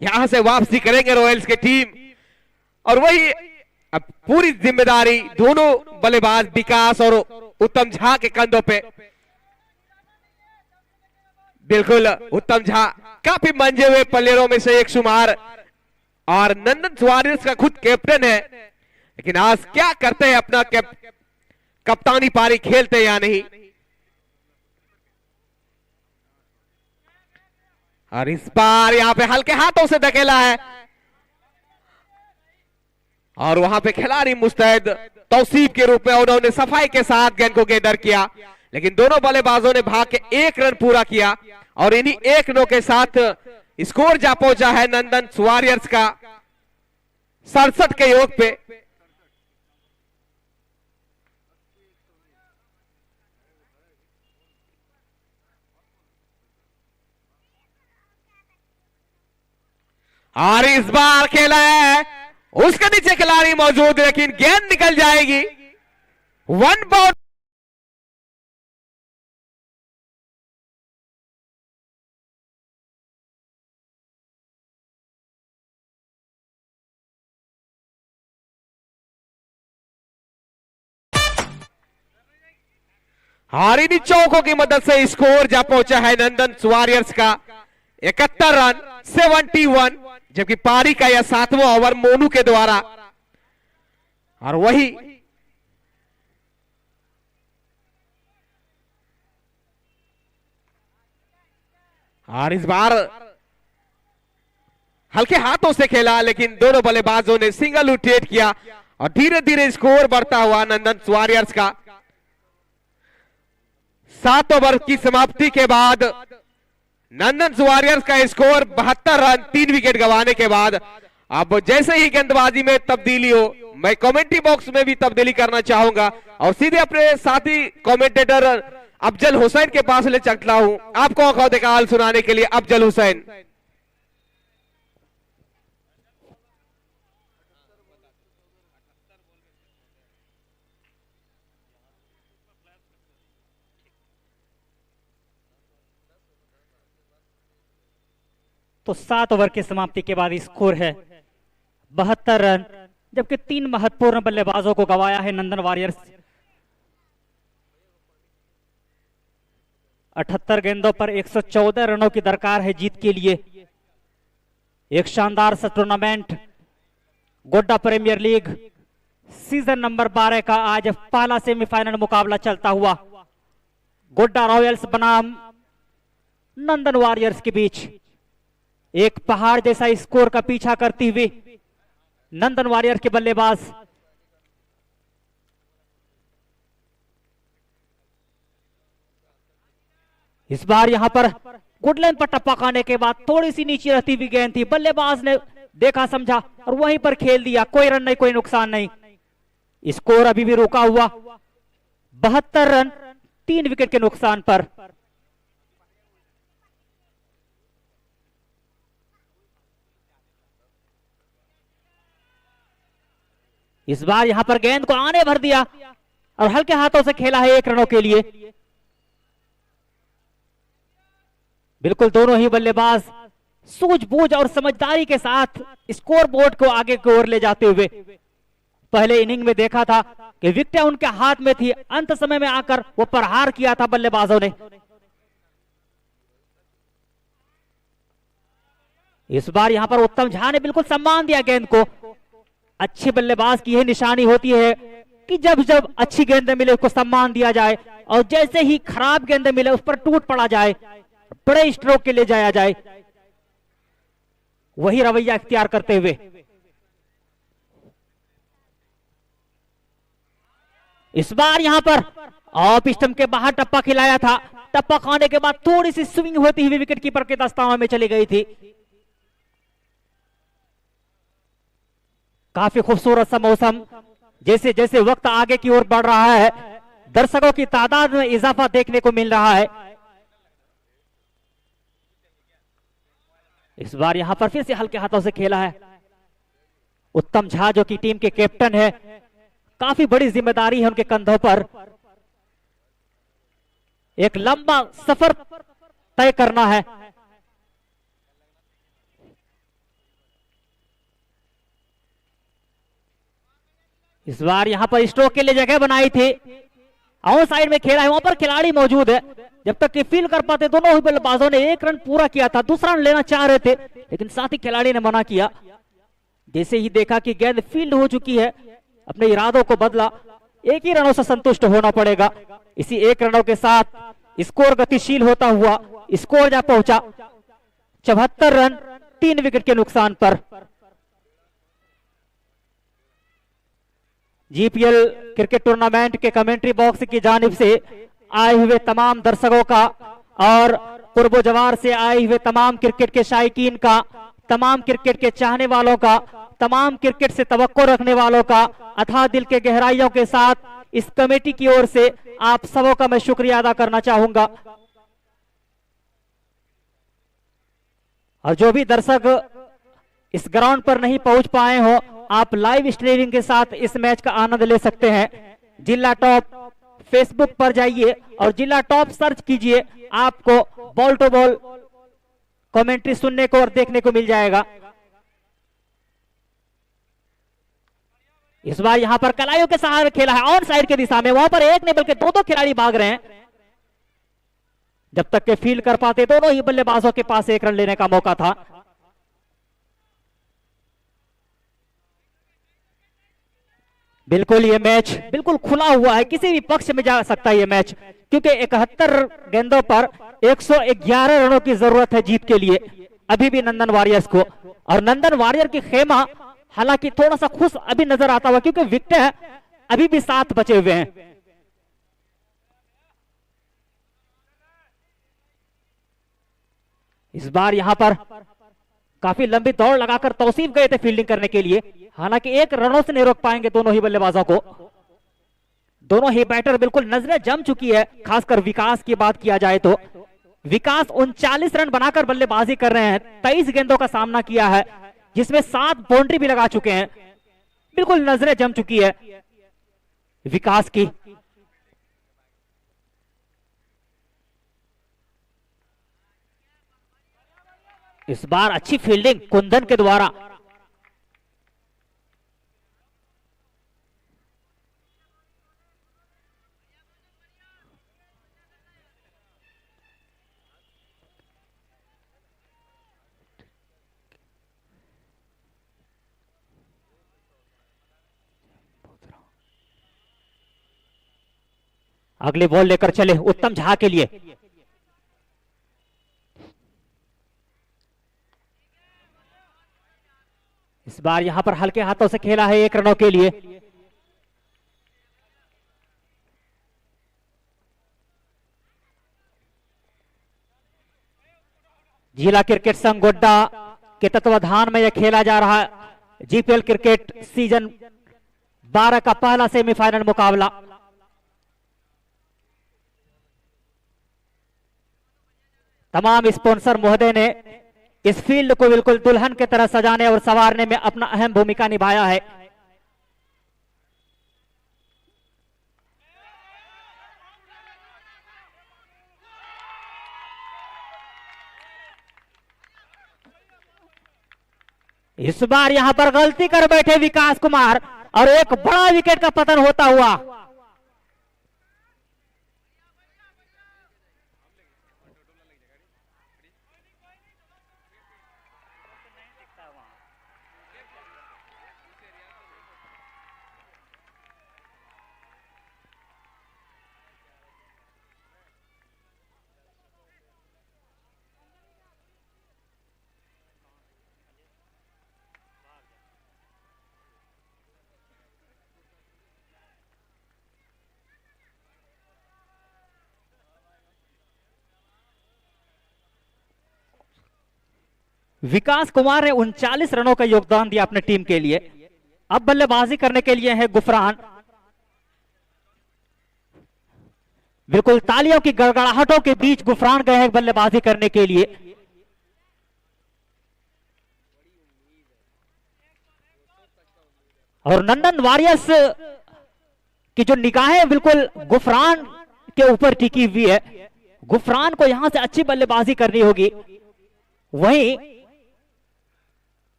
यहां से वापसी करेंगे रॉयल्स की टीम, और वही अब पूरी जिम्मेदारी दोनों बल्लेबाज विकास और उत्तम झा के कंधों पे। बिल्कुल उत्तम झा काफी मंजे हुए प्लेयरों में से एक शुमार, और नंदन वॉरियर्स का खुद कैप्टन है, लेकिन आज क्या करते हैं, अपना कप्तानी पारी खेलते या नहीं। और इस बार यहाँ पे हल्के हाथों से धकेला है और वहां पे खिलाड़ी मुस्तैद तौसीफ के रूप में उन्होंने सफाई के साथ गेंद को गेंदर किया, लेकिन दोनों बल्लेबाजों ने भाग के 1 रन पूरा किया और इन्हीं 1 रनों के साथ स्कोर जा पहुंचा है नंदन वॉरियर्स का 67 के योग पे। और इस बार खेला है, उसके नीचे खिलाड़ी मौजूद, लेकिन गेंद निकल जाएगी। 1 बाउंड। और इन्हीं चौकों की मदद से स्कोर जा पहुंचा है नंदन वॉरियर्स का 71 रन 71, जबकि पारी का यह 7वां ओवर मोनू के द्वारा। और वही और इस बार हल्के हाथों से खेला, लेकिन दोनों बल्लेबाजों ने सिंगल उठेट किया और धीरे धीरे स्कोर बढ़ता हुआ नंदन वॉरियर्स का। 7 ओवर की समाप्ति के बाद नंदन वॉरियर्स का स्कोर 72 रन 3 विकेट गंवाने के बाद। अब जैसे ही गेंदबाजी में तब्दीली हो, मैं कमेंट्री बॉक्स में भी तब्दीली करना चाहूंगा और सीधे अपने साथी कमेंटेटर अफजल हुसैन के पास ले चलता हूं आपको खौदे का हाल सुनाने के लिए। अफजल हुसैन। तो 7 ओवर की समाप्ति के बाद स्कोर है 72 रन, जबकि 3 महत्वपूर्ण बल्लेबाजों को गंवाया है नंदन वॉरियर्स। 78 गेंदों पर 114 रनों की दरकार है जीत के लिए। एक शानदार सा tournament Godda premier league season number 12 का आज पहला सेमीफाइनल मुकाबला चलता हुआ गोड्डा रॉयल्स बनाम नंदन वॉरियर्स के बीच। एक पहाड़ जैसा स्कोर का पीछा करती हुई नंदन वॉरियर्स के बल्लेबाज इस बार यहां पर गुडलाइन पर टप्पा खाने के बाद थोड़ी सी नीचे रहती हुई गेंद थी, बल्लेबाज ने देखा समझा और वहीं पर खेल दिया। कोई रन नहीं, कोई नुकसान नहीं। स्कोर अभी भी रुका हुआ 72 रन 3 विकेट के नुकसान पर। इस बार यहां पर गेंद को आने भर दिया और हल्के हाथों से खेला है 1 रनों के लिए। बिल्कुल दोनों ही बल्लेबाज सूझबूझ और समझदारी के साथ स्कोर बोर्ड को आगे की ओर ले जाते हुए। पहले इनिंग में देखा था कि विकेट उनके हाथ में थी, अंत समय में आकर वो प्रहार किया था बल्लेबाजों ने। इस बार यहां पर उत्तम झा ने बिल्कुल सम्मान दिया गेंद को। अच्छे बल्लेबाज की यह निशानी होती है कि जब जब अच्छी गेंद मिले उसको सम्मान दिया जाए और जैसे ही खराब गेंद मिले उस पर टूट पड़ा जाए, बड़े स्ट्रोक के लिए जाया जाए, वही रवैया इख्तियार करते हुए। इस बार यहां पर ऑफ स्टंप के बाहर टप्पा खिलाया था। टप्पा खाने के बाद थोड़ी सी स्विंग होती हुई विकेट कीपर के दस्ताने में चली गई थी। काफी खूबसूरत सा मौसम। जैसे जैसे वक्त आगे की ओर बढ़ रहा है, दर्शकों की तादाद में इजाफा देखने को मिल रहा है। इस बार यहां पर फिर से हल्के हाथों से खेला है उत्तम झा, जो कि टीम के कैप्टन है। काफी बड़ी जिम्मेदारी है उनके कंधों पर। एक लंबा सफर तय करना है। इस बार यहां पर स्ट्रोक के लिए जगह बनाई थी, आउट साइड में खेला है, वहां पर खिलाड़ी मौजूद है। जब तक कि फील कर पाते दोनों ही बल्लेबाजों ने 1 रन पूरा किया था, दूसरा रन लेना चाह रहे थे, लेकिन साथी खिलाड़ी ने मना किया। जैसे ही देखा कि गेंद फील्ड हो चुकी है, अपने इरादों को बदला। 1 ही रनों से संतुष्ट होना पड़ेगा। इसी 1 रनों के साथ स्कोर गतिशील होता हुआ स्कोर जा पहुंचा 74 रन 3 विकेट के नुकसान पर। जीपीएल क्रिकेट टूर्नामेंट के कमेंट्री बॉक्स की जानिब से आए हुए तमाम दर्शकों का और पूर्व जवार से आए हुए तमाम क्रिकेट के शायकीन का, तमाम क्रिकेट के चाहने वालों का, तमाम क्रिकेट से तवक्को रखने वालों का अथाह दिल के गहराइयों के साथ इस कमेटी की ओर से आप सबों का मैं शुक्रिया अदा करना चाहूंगा। और जो भी दर्शक इस ग्राउंड पर नहीं पहुंच पाए हो, आप लाइव स्ट्रीमिंग के साथ इस मैच का आनंद ले सकते हैं। जिला टॉप फेसबुक पर जाइए और जिला टॉप सर्च कीजिए, आपको बॉल टू बॉल कमेंट्री सुनने को और देखने को मिल जाएगा। इस बार यहां पर कलाइयों के सहारे खेला है ऑन साइड के दिशा में, वहां पर एक नहीं बल्कि दो खिलाड़ी भाग रहे हैं। जब तक के फील्ड कर पाते दोनों ही बल्लेबाजों के पास एक रन लेने का मौका था। बिल्कुल ये मैच बिल्कुल खुला हुआ है, किसी भी पक्ष में जा सकता है ये मैच, क्योंकि 71 गेंदों पर 111 रनों की जरूरत है जीत के लिए अभी भी नंदन वॉरियर्स को। और नंदन वॉरियर की खेमा हालांकि थोड़ा सा खुश अभी नजर आता हुआ, क्योंकि विकेट अभी भी 7 बचे हुए हैं। इस बार यहां पर काफी लंबी दौड़ लगाकर तौसीफ गए थे फील्डिंग करने के लिए, हालांकि एक रनों से नहीं रोक पाएंगे दोनों ही बल्लेबाजों को। दोनों ही बैटर बिल्कुल नजरें जम चुकी है, खासकर विकास की बात किया जाए तो विकास 39 रन बनाकर बल्लेबाजी कर रहे हैं। 23 गेंदों का सामना किया है, जिसमें 7 बाउंड्री भी लगा चुके हैं। बिल्कुल नजरें जम चुकी है विकास की। इस बार अच्छी फील्डिंग कुंदन के द्वारा। अगली बॉल लेकर चले उत्तम झा के लिए। इस बार यहां पर हल्के हाथों से खेला है 1 रनों के लिए। जिला क्रिकेट संघ गोड्डा के तत्वाधान में यह खेला जा रहा है जीपीएल क्रिकेट सीजन 12 का पहला सेमीफाइनल मुकाबला। तमाम स्पॉन्सर महोदय ने इस फील्ड को बिल्कुल दुल्हन की तरह सजाने और संवारने में अपना अहम भूमिका निभाया है। इस बार यहां पर गलती कर बैठे विकास कुमार और एक बड़ा विकेट का पतन होता हुआ। विकास कुमार ने 39 रनों का योगदान दिया अपने टीम के लिए। अब बल्लेबाजी करने के लिए है गुफरान। बिल्कुल तालियों की गड़गड़ाहटों के बीच गुफरान गए हैं बल्लेबाजी करने के लिए। और नंदन वॉरियर्स की जो निगाहें बिल्कुल गुफरान के ऊपर टिकी हुई है। गुफरान को यहां से अच्छी बल्लेबाजी करनी होगी। वहीं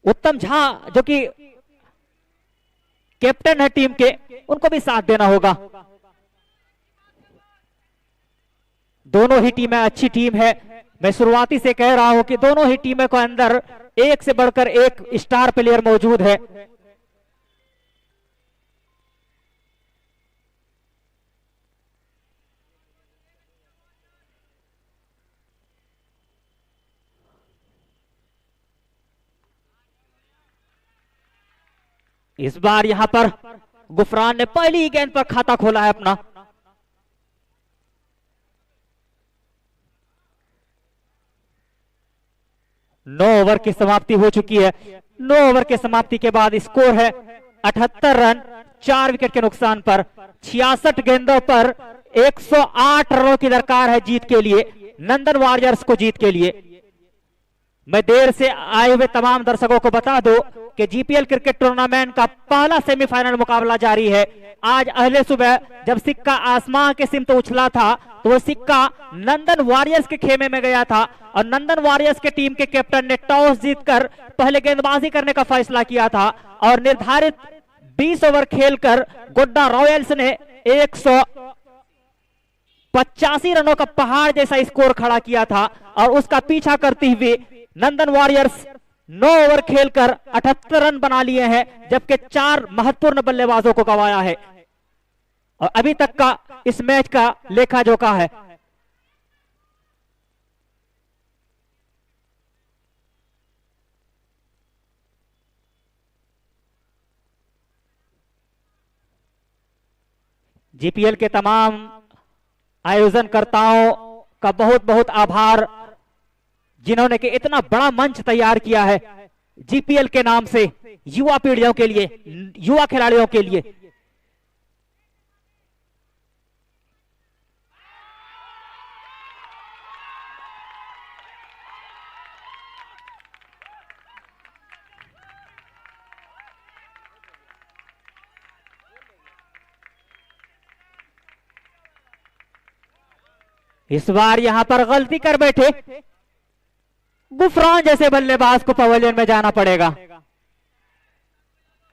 उत्तम झा जो कि कैप्टन है टीम के, उनको भी साथ देना होगा। दोनों ही टीमें अच्छी टीम है। मैं शुरुआती से कह रहा हूं कि दोनों ही टीमों के अंदर एक से बढ़कर एक स्टार प्लेयर मौजूद है। इस बार यहां पर गुफरान ने पहली ही गेंद पर खाता खोला है अपना। नौ ओवर की समाप्ति हो चुकी है। 9 ओवर के समाप्ति के बाद स्कोर है 78 रन, 4 विकेट के नुकसान पर। 66 गेंदों पर 108 रनों की दरकार है जीत के लिए, नंदन वॉरियर्स को जीत के लिए। मैं देर से आए हुए तमाम दर्शकों को बता दूं कि जीपीएल क्रिकेट टूर्नामेंट का पहला सेमीफाइनल मुकाबला जारी है। आज अहले सुबह जब सिक्का आसमां के सिमत उछला था तो वो सिक्का नंदन वॉरियर्स के खेमे में गया था और नंदन वॉरियर्स के टीम के कैप्टन ने टॉस जीतकर पहले गेंदबाजी करने का फैसला किया था और निर्धारित 20 ओवर खेलकर गोड्डा रॉयल्स ने 185 रनों का पहाड़ जैसा स्कोर खड़ा किया था और उसका पीछा करते हुए नंदन वॉरियर्स 9 ओवर खेलकर 78 रन बना लिए हैं, जबकि 4 महत्वपूर्ण बल्लेबाजों को गंवाया है और अभी तक का इस मैच का लेखा जोखा है। जीपीएल के तमाम आयोजनकर्ताओं का बहुत बहुत आभार, जिन्होंने कि इतना बड़ा मंच तैयार किया है जीपीएल के नाम से युवा पीढ़ियों के लिए, युवा खिलाड़ियों के लिए। इस बार यहां पर गलती कर बैठे गुफरान जैसे बल्लेबाज को पवेलियन में जाना पड़ेगा।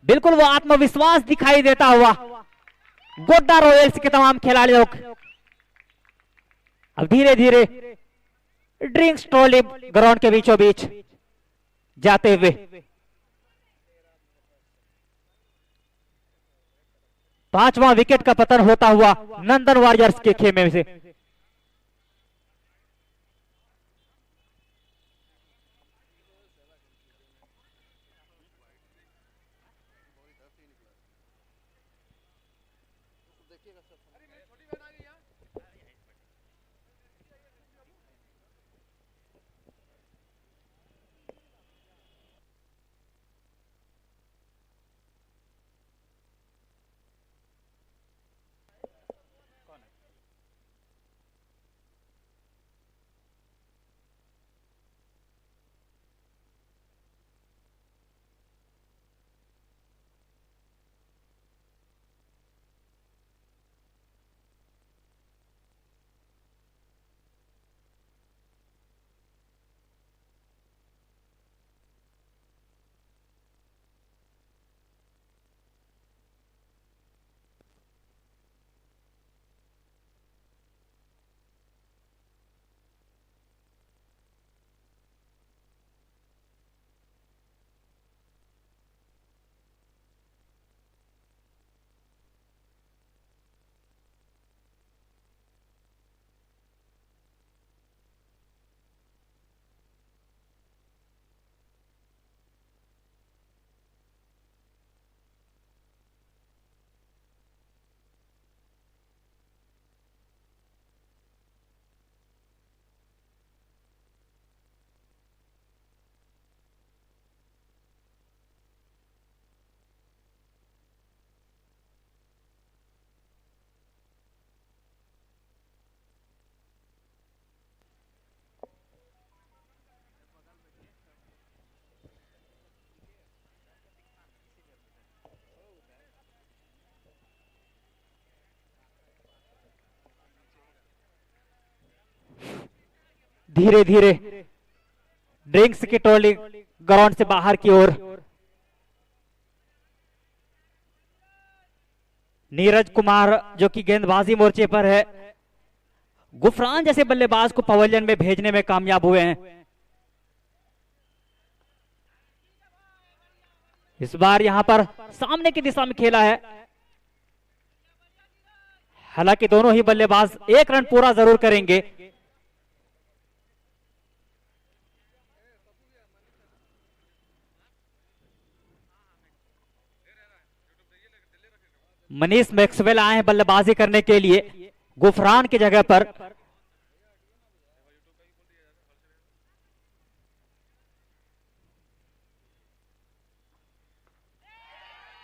बिल्कुल वो आत्मविश्वास दिखाई देता हुआ गोड्डा रॉयल्स के तमाम खिलाड़ियों अब धीरे धीरे ड्रिंक्स ट्रॉली ग्राउंड के बीचों बीच जाते हुए। पांचवां विकेट का पतन होता हुआ नंदन वॉरियर्स के खेमे से। धीरे धीरे ड्रिंक्स की ट्रॉली ग्राउंड से बाहर की ओर। नीरज कुमार जो कि गेंदबाजी मोर्चे पर है, गुफरान जैसे बल्लेबाज को पवेलियन में भेजने में कामयाब हुए हैं। इस बार यहां पर सामने की दिशा में खेला है, हालांकि दोनों ही बल्लेबाज 1 रन पूरा जरूर करेंगे। मनीष मैक्सवेल आए हैं बल्लेबाजी करने के लिए गुफरान की जगह पर।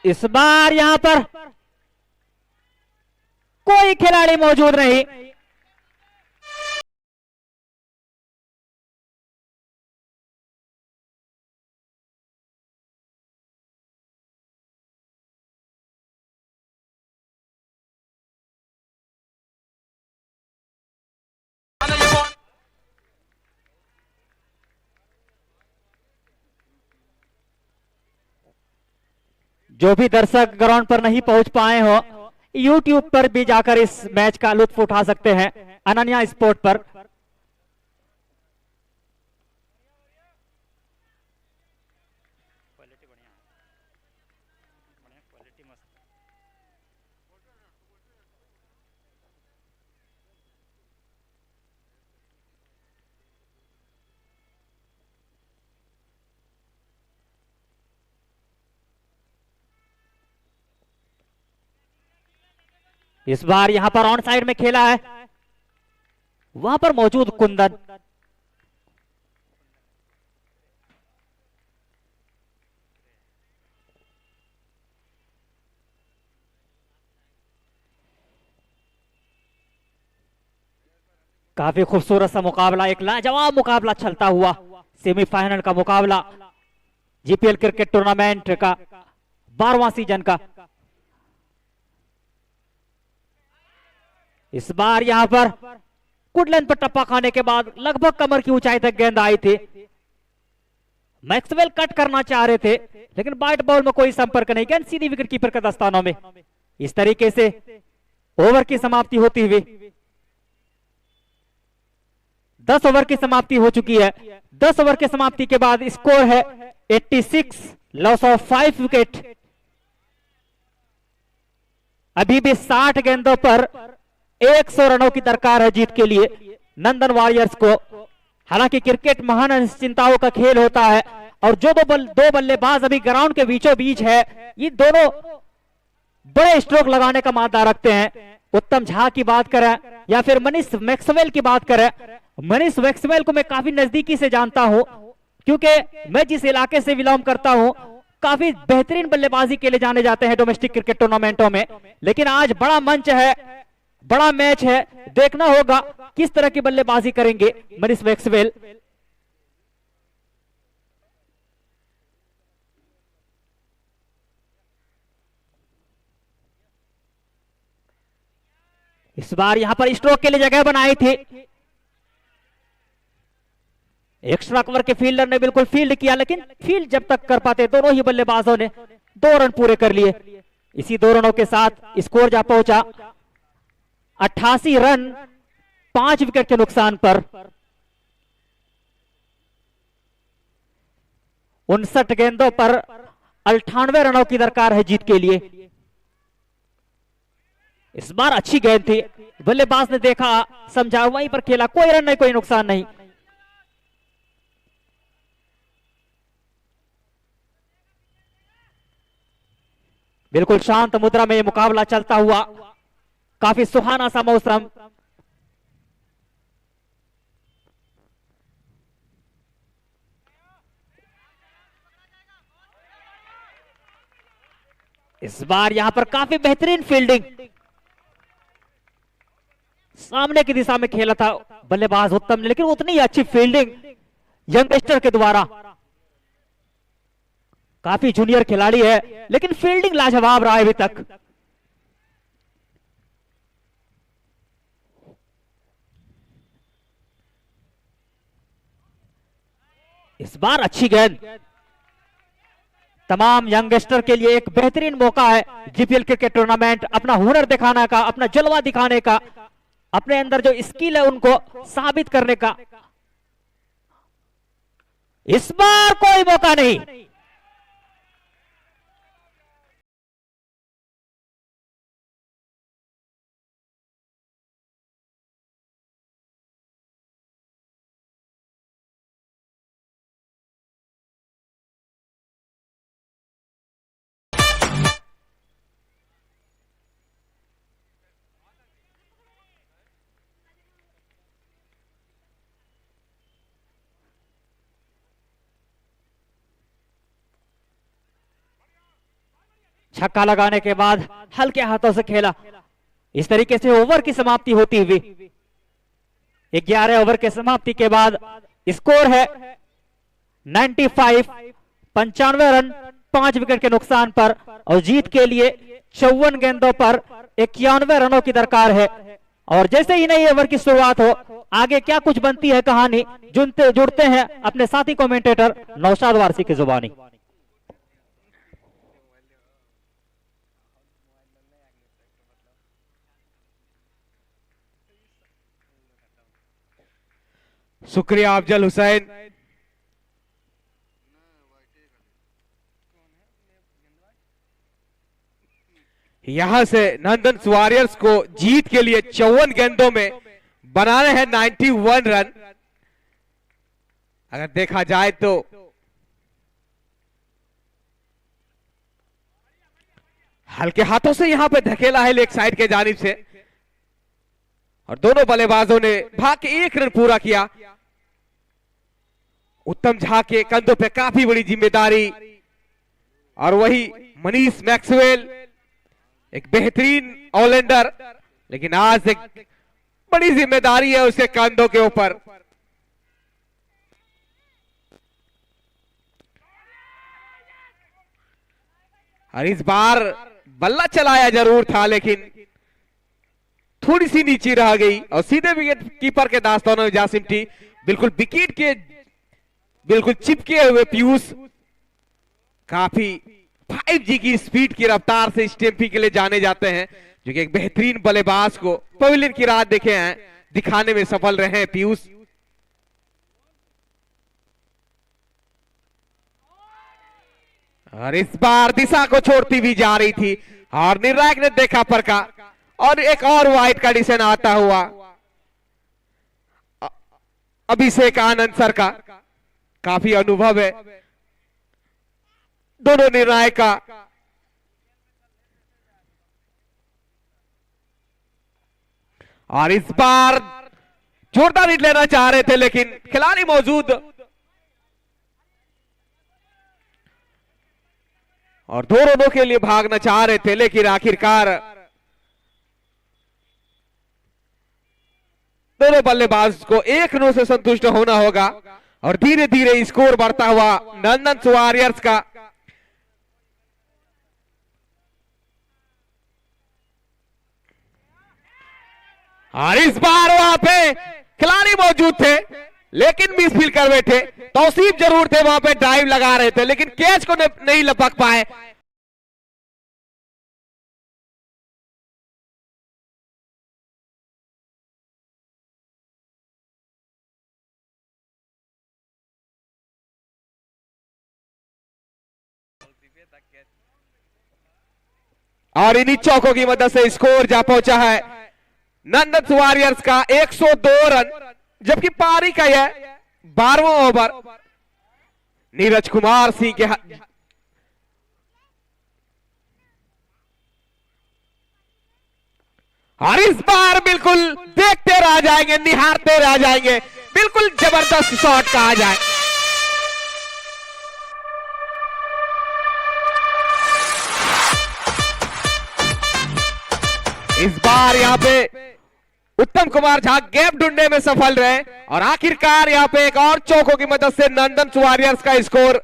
इस बार यहां पर कोई खिलाड़ी मौजूद नहीं। जो भी दर्शक ग्राउंड पर नहीं पहुंच पाए हो, यूट्यूब पर भी जाकर इस मैच का लुत्फ उठा सकते हैं अनन्या स्पोर्ट पर। इस बार यहां पर ऑन साइड में खेला है, वहां पर मौजूद कुंदन। काफी खूबसूरत सा मुकाबला, एक लाजवाब मुकाबला चलता हुआ सेमीफाइनल का मुकाबला जीपीएल क्रिकेट टूर्नामेंट का 12वां सीजन का। इस बार यहां पर कुडलैंड पर टप्पा खाने के बाद लगभग कमर की ऊंचाई तक गेंद आई थी। मैक्सवेल कट करना चाह रहे थे लेकिन वाइट बॉल में कोई संपर्क नहीं, गेंद सीधी विकेट कीपर के दस्तानों में। इस तरीके से ओवर की समाप्ति होती हुई 10 ओवर की समाप्ति हो चुकी है। 10 ओवर की समाप्ति के बाद स्कोर है 86, लॉस ऑफ 5 विकेट। अभी भी 60 गेंदों पर 100 रनों की दरकार है जीत के लिए नंदन वॉरियर्स को। हालांकि क्रिकेट महान अनिश्चितताओं का खेल होता है और जो दो बल्लेबाज अभी ग्राउंड के बीचों बीच है, ये दोनों बड़े स्ट्रोक लगाने का मादा रखते हैं। उत्तम झा की बात करें या फिर मनीष मैक्सवेल की बात करें, मनीष मैक्सवेल को मैं काफी नजदीकी से जानता हूं क्योंकि मैं जिस इलाके से बिलोंग करता हूं काफी बेहतरीन बल्लेबाजी के लिए जाने जाते हैं डोमेस्टिक क्रिकेट टूर्नामेंटों में। लेकिन आज बड़ा मंच है, बड़ा मैच है, देखना होगा किस तरह की बल्लेबाजी करेंगे मनीष मैक्सवेल। इस बार यहां पर स्ट्रोक के लिए जगह बनाई थी, एक्स्ट्रा कवर के फील्डर ने बिल्कुल फील्ड किया, लेकिन फील्ड जब तक कर पाते दोनों ही बल्लेबाजों ने 2 रन पूरे कर लिए। इसी 2 रनों के साथ स्कोर जा पहुंचा 88 रन 5 विकेट के नुकसान पर। 59 गेंदों पर 98 रनों की दरकार है जीत के लिए। इस बार अच्छी गेंद थी, बल्लेबाज ने देखा समझा वहीं पर खेला, कोई रन नहीं, कोई नुकसान नहीं। बिल्कुल शांत मुद्रा में यह मुकाबला चलता हुआ, काफी सुहाना सा मौसम। इस बार यहां पर काफी बेहतरीन फील्डिंग, सामने की दिशा में खेला था बल्लेबाज उत्तम ने, लेकिन उतनी अच्छी फील्डिंग यंगस्टर के द्वारा। काफी जूनियर खिलाड़ी है लेकिन फील्डिंग लाजवाब रहा है अभी तक। इस बार अच्छी गेंद, तमाम यंगस्टर के लिए एक बेहतरीन मौका है जीपीएल क्रिकेट टूर्नामेंट अपना हुनर दिखाने का, अपना जलवा दिखाने का, अपने अंदर जो स्किल है उनको साबित करने का। इस बार कोई मौका नहीं, छक्का लगाने के बाद हल्के हाथों से खेला। इस तरीके से ओवर की समाप्ति होती हुई 11 ओवर के समाप्ति के बाद स्कोर है 95, 95 रन 5 विकेट के नुकसान पर, और जीत के लिए 54 गेंदों पर 91 रनों की दरकार है। और जैसे ही नई ओवर की शुरुआत हो, आगे क्या कुछ बनती है कहानी, जुड़ते हैं अपने साथी कमेंटेटर नौशाद वारसी की जुबानी। शुक्रिया अफजल हुसैन। यहां से नंदन वॉरियर्स को जीत के लिए 54 गेंदों में बनाने हैं 91 रन। अगर देखा जाए तो हल्के हाथों से यहां पे धकेला है लेग साइड के जानिब से, और दोनों बल्लेबाजों ने भाग के 1 रन पूरा किया। उत्तम झा के कंधों पे काफी बड़ी जिम्मेदारी, और वही मनीष मैक्सवेल एक बेहतरीन ऑलराउंडर, लेकिन आज एक बड़ी जिम्मेदारी है उसके कंधों के ऊपर। और इस बार बल्ला चलाया जरूर था, लेकिन थोड़ी सी नीचे रह गई, और सीधे विकेट कीपर के दास्तानों में जा सिमटी। बिल्कुल विकेट के बिल्कुल चिपके हुए पीयूष काफी 5G की स्पीड की रफ्तार से स्टंपिंग के लिए जाने जाते हैं, जो कि एक बेहतरीन बल्लेबाज को पवेलियन की राह देखे हैं, दिखाने में सफल रहे हैं पीयूष। और इस बार दिशा को छोड़ती भी जा रही थी, और निर्णायक ने देखा परखा, और एक और वाइड का डिसीजन आता हुआ अभिषेक आनंद सर का। काफी अनुभव है दोनों निर्णायक का। और इस बार जोरदार हिट लेना चाह रहे थे, लेकिन खिलाड़ी मौजूद, और दोनों के लिए भागना चाह रहे थे, लेकिन आखिरकार दोनों बल्लेबाज को 1 रन से संतुष्ट होना होगा। और धीरे धीरे स्कोर बढ़ता हुआ नंदन वॉरियर्स का। और इस बार वहां पे खिलाड़ी मौजूद थे, लेकिन मिस फील कर बैठे। तौसीफ जरूर थे वहां पे, ड्राइव लगा रहे थे, लेकिन कैच को नहीं लपक पाए। और इन्हीं चौकों की मदद से स्कोर जा पहुंचा है नंदन वॉरियर्स का 102 रन, जबकि पारी का यह 12वां ओवर नीरज कुमार सिंह के और इस बार बिल्कुल देखते रह जाएंगे, निहारते रह जाएंगे। बिल्कुल जबरदस्त शॉट कहा जाए। इस बार यहां पे उत्तम कुमार झा गैप ढूंढने में सफल रहे, और आखिरकार यहां पे एक और चौकों की मदद से नंदन वॉरियर्स का स्कोर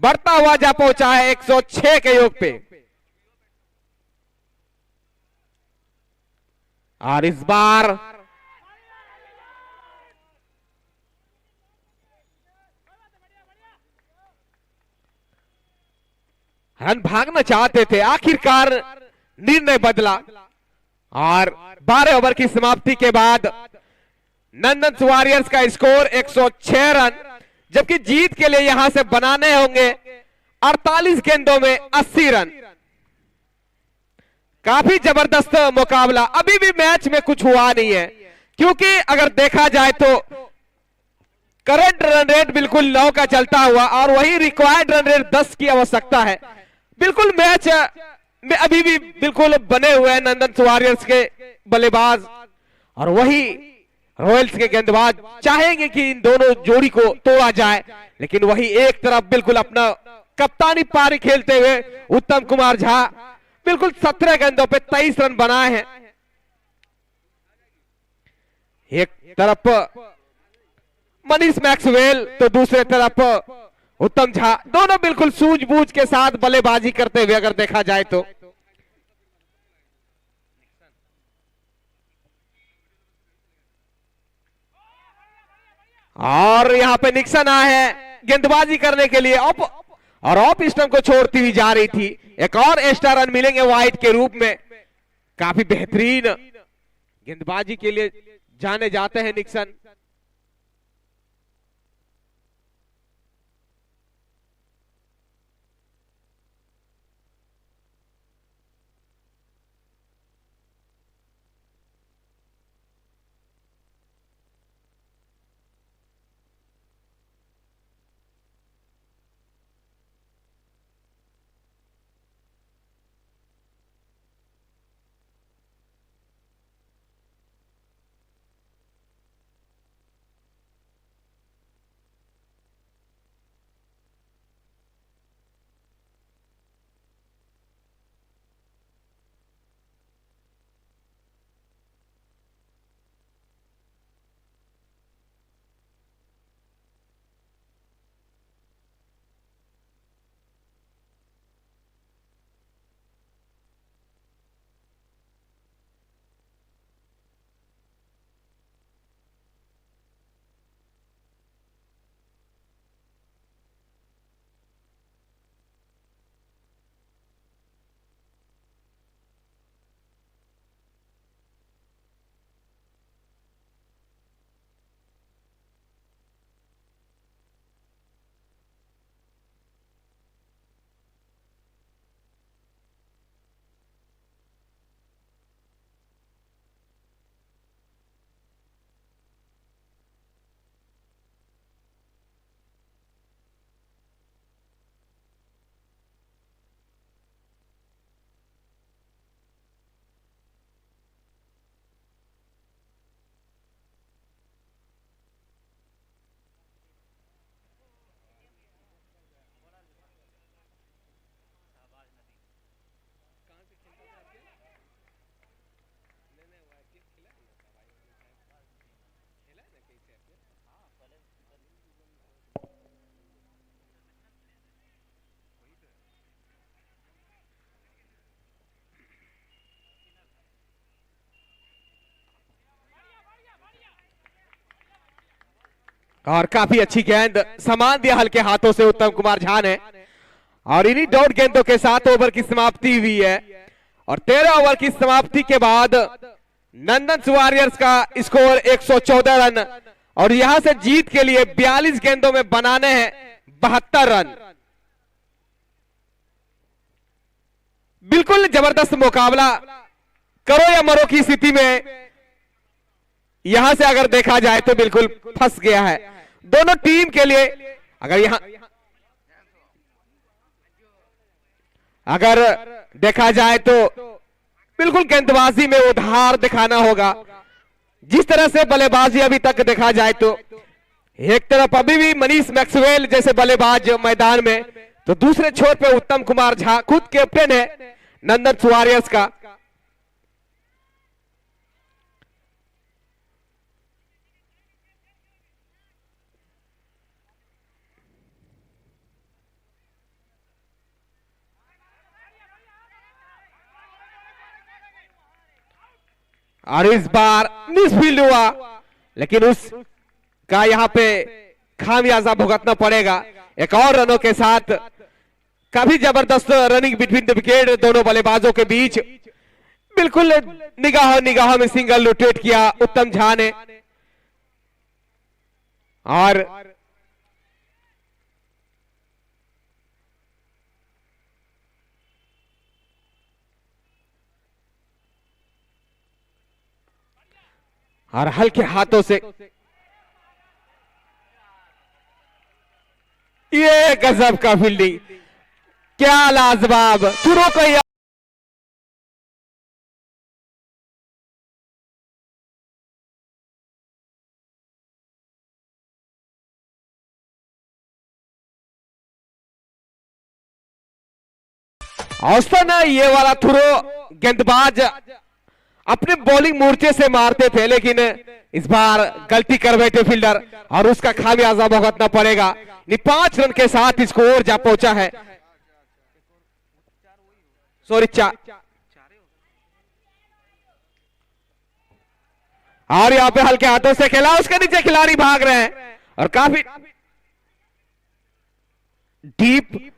बढ़ता हुआ जा पहुंचा है 106 के योग पे। और इस बार रन भागना चाहते थे, आखिरकार निर्णय बदला, और 12 ओवर की समाप्ति के बाद नंदन वॉरियर्स का स्कोर 106 रन, जबकि जीत के लिए यहां से बनाने होंगे 48 गेंदों में 80 रन। काफी जबरदस्त मुकाबला। अभी भी मैच में कुछ हुआ नहीं है, क्योंकि अगर देखा जाए तो करंट रन रेट बिल्कुल 9 का चलता हुआ, और वही रिक्वायर्ड रन रेट 10 की आवश्यकता है। बिल्कुल मैच में अभी भी बिल्कुल बने हुए हैं नंदन वॉरियर्स के बल्लेबाज, और वही रॉयल्स के गेंदबाज चाहेंगे कि इन दोनों जोड़ी को तोड़ा जाए, लेकिन वही एक तरफ बिल्कुल अपना कप्तानी पारी खेलते हुए उत्तम कुमार झा बिल्कुल 17 गेंदों पे 23 रन बनाए हैं। एक तरफ मनीष मैक्सवेल तो दूसरे तरफ उत्तम झा, दोनों बिल्कुल सूझबूझ के साथ बल्लेबाजी करते हुए अगर देखा जाए तो। और यहां पे निक्सन आए हैं गेंदबाजी करने के लिए और ऑफ स्टंप को छोड़ती हुई जा रही थी। एक और एक्स्ट्रा रन मिलेंगे वाइड के रूप में। काफी बेहतरीन गेंदबाजी के लिए जाने जाते हैं निक्सन। और काफी अच्छी गेंद समान दिया हल्के हाथों से उत्तम कुमार झा ने। और इन्हीं डॉट गेंदों के साथ ओवर की समाप्ति हुई है। और 13 ओवर की समाप्ति के बाद नंदन वॉरियर्स का स्कोर 114 रन और यहां से जीत के लिए 42 गेंदों में बनाने हैं 72 रन। बिल्कुल जबरदस्त मुकाबला, करो या मरो की स्थिति में यहां से अगर देखा जाए तो बिल्कुल फंस गया है दोनों टीम के लिए। अगर देखा जाए तो बिल्कुल गेंदबाजी में उधार दिखाना होगा। जिस तरह से बल्लेबाजी अभी तक देखा जाए तो एक तरफ अभी भी मनीष मैक्सवेल जैसे बल्लेबाज मैदान में, तो दूसरे छोर पे उत्तम कुमार झा खुद कैप्टन है नंदन वॉरियर्स का। और इस बार मिसफील्ड हुआ, लेकिन उसका यहां पे खामियाजा भुगतना पड़ेगा। एक और रनों के साथ काफी जबरदस्त रनिंग बिटवीन द विकेट दोनों बल्लेबाजों के बीच। बिल्कुल निगाहों निगाहों में सिंगल रोटेट किया उत्तम झा ने। और हल्के हाथों से ये गजब का फील्डिंग, क्या लाजवाब। चुरो को औसतन ये वाला थ्रो गेंदबाज अपने बॉलिंग मोर्चे से मारते थे, लेकिन इस बार गलती कर बैठे फील्डर और उसका खामियाजा भुगतना पड़ेगा। 5 रन के साथ स्कोर जा पहुंचा है। सॉरी, और यहाँ पे हल्के हाथों से खेला, उसके नीचे खिलाड़ी भाग रहे हैं और काफी डीप।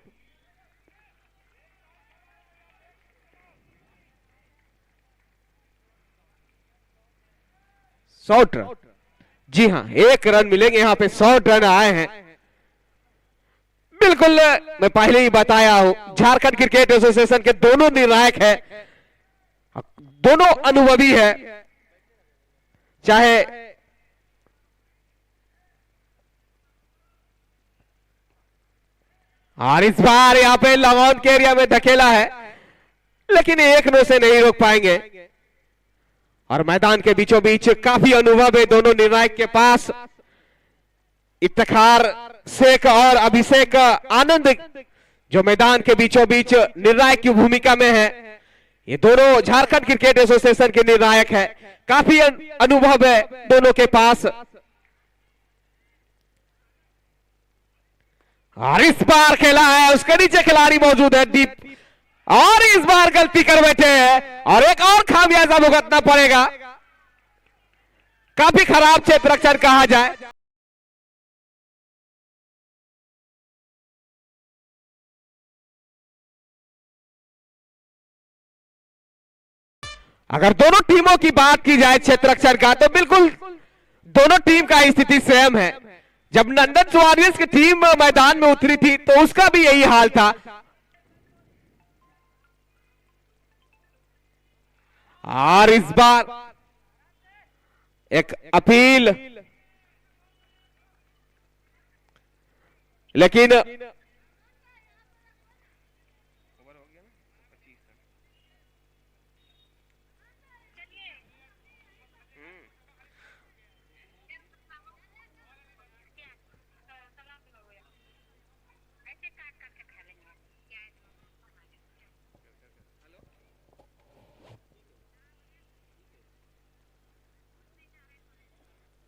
शॉर्ट रन, जी हां, 1 रन मिलेंगे यहाँ पे। 100 रन आए हैं। बिल्कुल, मैं पहले ही बताया हूं, झारखंड क्रिकेट एसोसिएशन के दोनों निर्णायक है, दोनों अनुभवी है, चाहे और इस बार यहाँ पे लॉन के एरिया में धकेला है, लेकिन 1 नो से नहीं रोक पाएंगे। और मैदान के बीचों बीच काफी अनुभव है दोनों निर्णायक के पास। इफ्तिखार शेख और अभिषेक आनंद जो मैदान के बीचों बीच निर्णायक की भूमिका में है, ये दोनों झारखंड क्रिकेट एसोसिएशन के निर्णायक है। काफी अनुभव है दोनों के पास। और इस बार खेला है, उसके नीचे खिलाड़ी मौजूद है डीप, और इस बार गलती कर बैठे हैं और एक और खामियाजा भुगतना पड़ेगा। काफी खराब क्षेत्ररक्षण कहा जाए। अगर दोनों टीमों की बात की जाए क्षेत्ररक्षण का, तो बिल्कुल दोनों टीम का स्थिति सेम है। जब नंदन वॉरियर्स की टीम मैदान में उतरी थी तो उसका भी यही हाल था। और इस बार एक अपील, लेकिन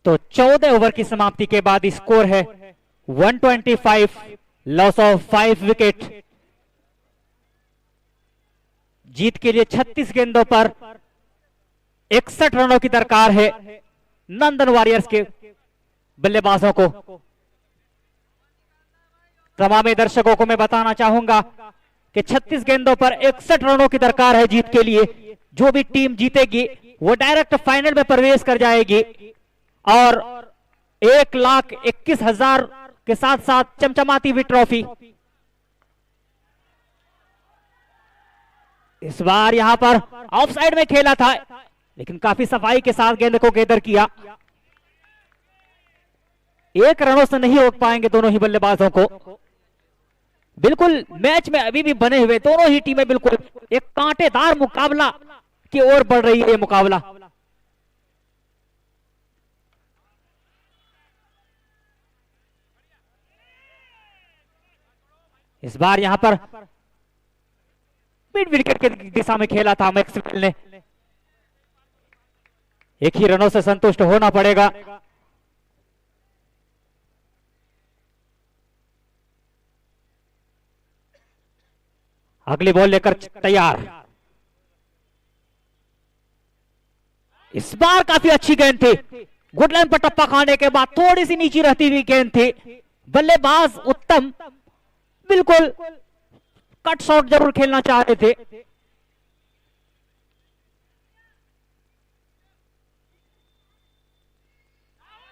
तो 14 ओवर की समाप्ति के बाद स्कोर है 125, लॉस ऑफ 5 विकेट। जीत के लिए 36 गेंदों पर 61 रनों की दरकार है नंदन वॉरियर्स के बल्लेबाजों को। तमाम दर्शकों को मैं बताना चाहूंगा कि 36 गेंदों पर 61 रनों की दरकार है जीत के लिए। जो भी टीम जीतेगी वो डायरेक्ट फाइनल में प्रवेश कर जाएगी और 1,21,000 के साथ साथ चमचमाती हुई ट्रॉफी। इस बार यहां पर ऑफ साइड में खेला था, लेकिन काफी सफाई के साथ गेंद को गैदर किया। 1 रनों से नहीं रोक पाएंगे दोनों ही बल्लेबाजों को। बिल्कुल मैच में अभी भी बने हुए दोनों ही टीमें बिल्कुल एक कांटेदार मुकाबला की ओर बढ़ रही है ये मुकाबला। इस बार यहां पर मिड विकेट की दिशा में खेला था मैक्सवेल ने। 1 ही रनों से संतुष्ट होना पड़ेगा। अगली बॉल लेकर तैयार। इस बार काफी अच्छी गेंद थी। गुड लाइन पर टप्पा खाने के बाद थोड़ी सी नीचे रहती हुई गेंद थी। बल्लेबाज उत्तम बिल्कुल कट शॉट जरूर खेलना चाह रहे थे।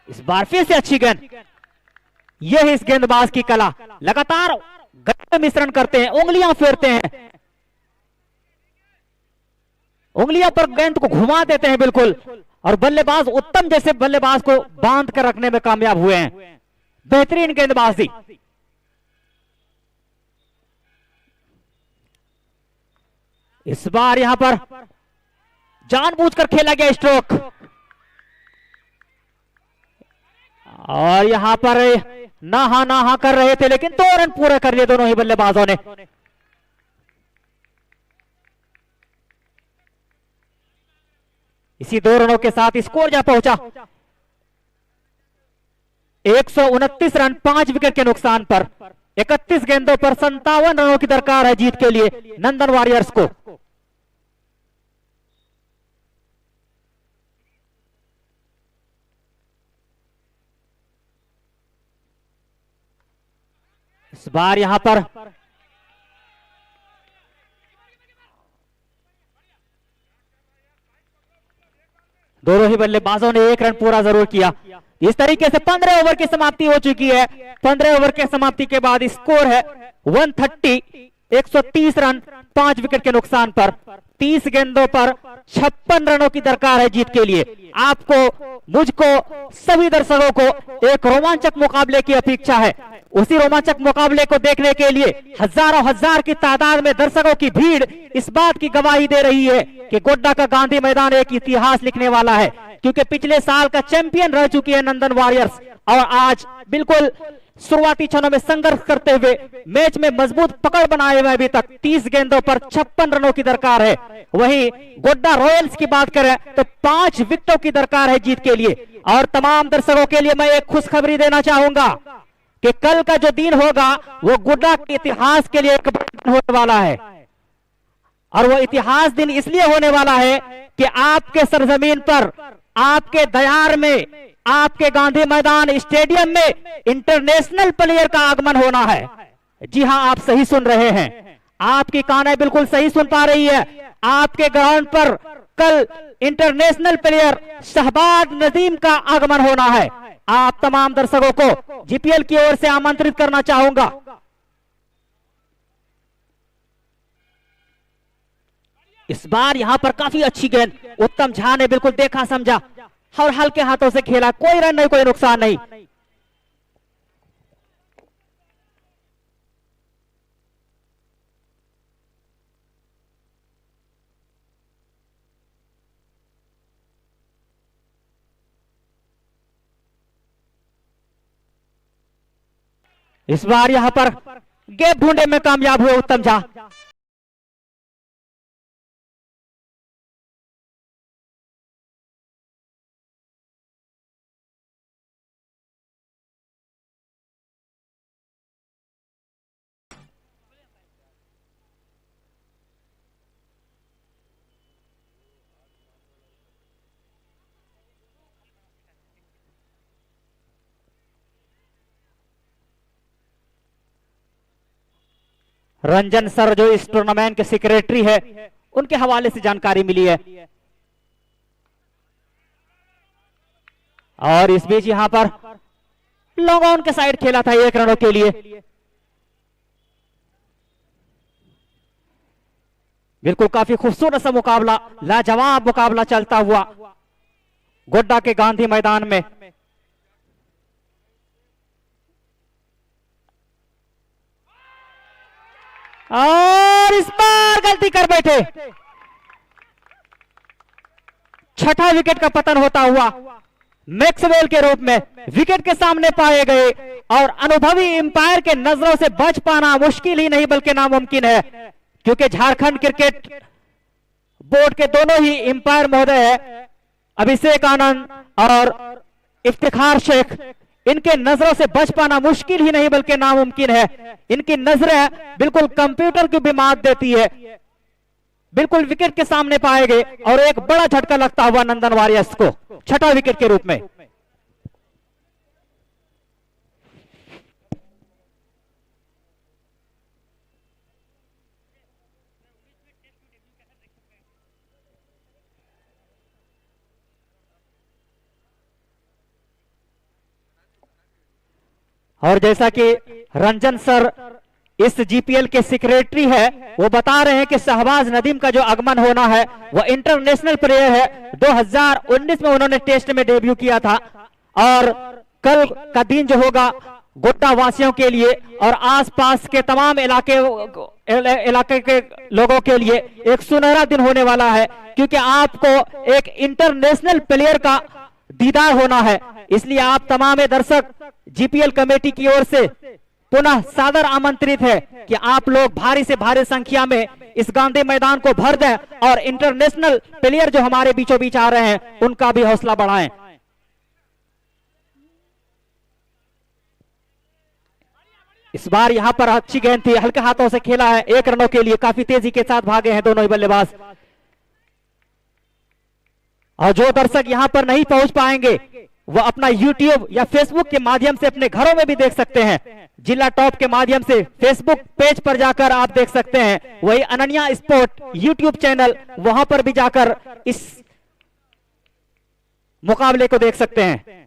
इस बार फिर से अच्छी गेंद। यह है इस गेंदबाज की कला, लगातार गति मिश्रण करते हैं, उंगलियां फेरते हैं, उंगलियों पर गेंद को घुमा देते हैं बिल्कुल। और बल्लेबाज उत्तम जैसे बल्लेबाज को बांध कर रखने में कामयाब हुए हैं। बेहतरीन गेंदबाजी। इस बार यहां पर जानबूझकर खेला गया स्ट्रोक, और यहां पर नाहा नाहा कर रहे थे, लेकिन 2 रन पूरे कर लिए दोनों ही बल्लेबाजों ने। इसी 2 रनों के साथ स्कोर जा पहुंचा 129 रन 5 विकेट के नुकसान पर। 31 गेंदों पर 57 रनों की दरकार है जीत के लिए नंदन वॉरियर्स को। इस बार यहां पर दोनों ही बल्लेबाजों ने 1 रन पूरा जरूर किया। इस तरीके से 15 ओवर की समाप्ति हो चुकी है। 15 ओवर के समाप्ति के बाद स्कोर है 130, 130 रन 5 विकेट के नुकसान पर। 30 गेंदों पर 56 रनों की दरकार है जीत के लिए। आपको, मुझको, सभी दर्शकों को एक रोमांचक मुकाबले की अपेक्षा है। उसी रोमांचक मुकाबले को देखने के लिए हजारों हजार की तादाद में दर्शकों की भीड़ इस बात की गवाही दे रही है कि गोड्डा का गांधी मैदान एक इतिहास लिखने वाला है, क्योंकि पिछले साल का चैंपियन रह चुकी है नंदन वॉरियर्स और आज बिल्कुल शुरुआती क्षणों में संघर्ष करते हुए मैच में मजबूत पकड़ बनाए हुए अभी तक 30 गेंदों पर 56 रनों की दरकार है। वहीं गोड्डा रॉयल्स की बात करें तो 5 विकेटों की दरकार है जीत के लिए। और तमाम दर्शकों के लिए मैं एक खुशखबरी देना चाहूंगा कि कल का जो दिन होगा वो गोड्डा के इतिहास के लिए एक बड़ा दिन होने वाला है। और वो इतिहास दिन इसलिए होने वाला है कि आपके सरजमीन पर, आपके दयार में, आपके गांधी मैदान स्टेडियम में इंटरनेशनल प्लेयर का आगमन होना है। जी हां, आप सही सुन रहे हैं, आपकी कानें बिल्कुल सही सुन पा रही है। आपके ग्राउंड पर कल इंटरनेशनल प्लेयर शहबाज नदीम का आगमन होना है। आप तमाम दर्शकों को जीपीएल की ओर से आमंत्रित करना चाहूंगा। इस बार यहां पर काफी अच्छी गेंद उत्तम झा ने बिल्कुल देखा समझा और हल्के हाथों से खेला। कोई रन नहीं, कोई नुकसान नहीं। इस बार यहां पर गैप ढूंढने में कामयाब हुए उत्तम झा। रंजन सर जो इस टूर्नामेंट के सेक्रेटरी है, उनके हवाले से जानकारी मिली है। और इस बीच यहां पर लॉन्ग ऑन के साइड खेला था 1 रनों के लिए। बिल्कुल काफी खूबसूरत सा मुकाबला, लाजवाब मुकाबला चलता हुआ गोड्डा के गांधी मैदान में। और इस बार गलती कर बैठे, 6ठा विकेट का पतन होता हुआ मैक्सवेल के रूप में विकेट के सामने पाए गए। और अनुभवी अंपायर के नजरों से बच पाना मुश्किल ही नहीं बल्कि नामुमकिन है, क्योंकि झारखंड क्रिकेट बोर्ड के दोनों ही अंपायर महोदय है, अभिषेक आनंद और इफ्तिखार शेख, इनके नजरों से बच पाना मुश्किल ही नहीं बल्कि नामुमकिन है। इनकी नजरें बिल्कुल कंप्यूटर की भी मात देती है। बिल्कुल विकेट के सामने पाए गए और एक बड़ा झटका लगता हुआ नंदन वॉरियर्स को 6ठा विकेट के रूप में। और जैसा कि रंजन सर इस जीपीएल के सेक्रेटरी है, वो बता रहे हैं कि शहबाज नदीम का जो आगमन होना है वह इंटरनेशनल प्लेयर है। 2019 में उन्होंने टेस्ट में डेब्यू किया था और कल का दिन जो होगा गोड्डा वासियों के लिए और आसपास के तमाम इलाके के लोगों के लिए एक सुनहरा दिन होने वाला है, क्योंकि आपको एक इंटरनेशनल प्लेयर का दीदार होना है। इसलिए आप तमाम दर्शक जीपीएल कमेटी की ओर से पुनः सादर आमंत्रित है कि आप लोग भारी से भारी संख्या में इस गांधी मैदान को भर दें और इंटरनेशनल प्लेयर जो हमारे बीचों बीच आ रहे हैं उनका भी हौसला बढ़ाएं। इस बार यहां पर अच्छी गेंद थी, हल्के हाथों से खेला है, 1 रनों के लिए काफी तेजी के साथ भागे हैं दोनों ही बल्लेबाज। और जो दर्शक यहां पर नहीं पहुंच पाएंगे वो अपना YouTube या Facebook के माध्यम से अपने घरों में भी देख सकते हैं। जिला टॉप के माध्यम से फेसबुक पेज पर जाकर आप देख सकते हैं, वही अनन्या स्पोर्ट YouTube चैनल, वहां पर भी जाकर इस मुकाबले को देख सकते हैं।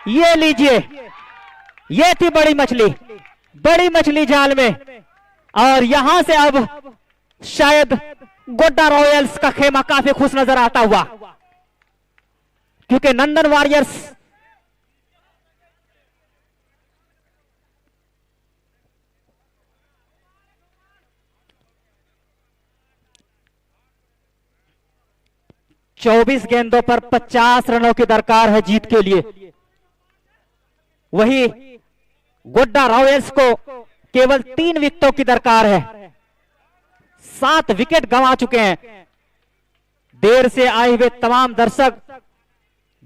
ये लीजिए, ये थी बड़ी मछली जाल में। और यहां से अब शायद गोड्डा रॉयल्स का खेमा काफी खुश नजर आता हुआ, क्योंकि नंदन वॉरियर्स चौबीस गेंदों पर 50 रनों की दरकार है जीत के लिए। वही गोड्डा रॉयल्स को केवल 3 विकेटों की दरकार है। 7 विकेट गंवा चुके हैं। देर से आए हुए तमाम दर्शक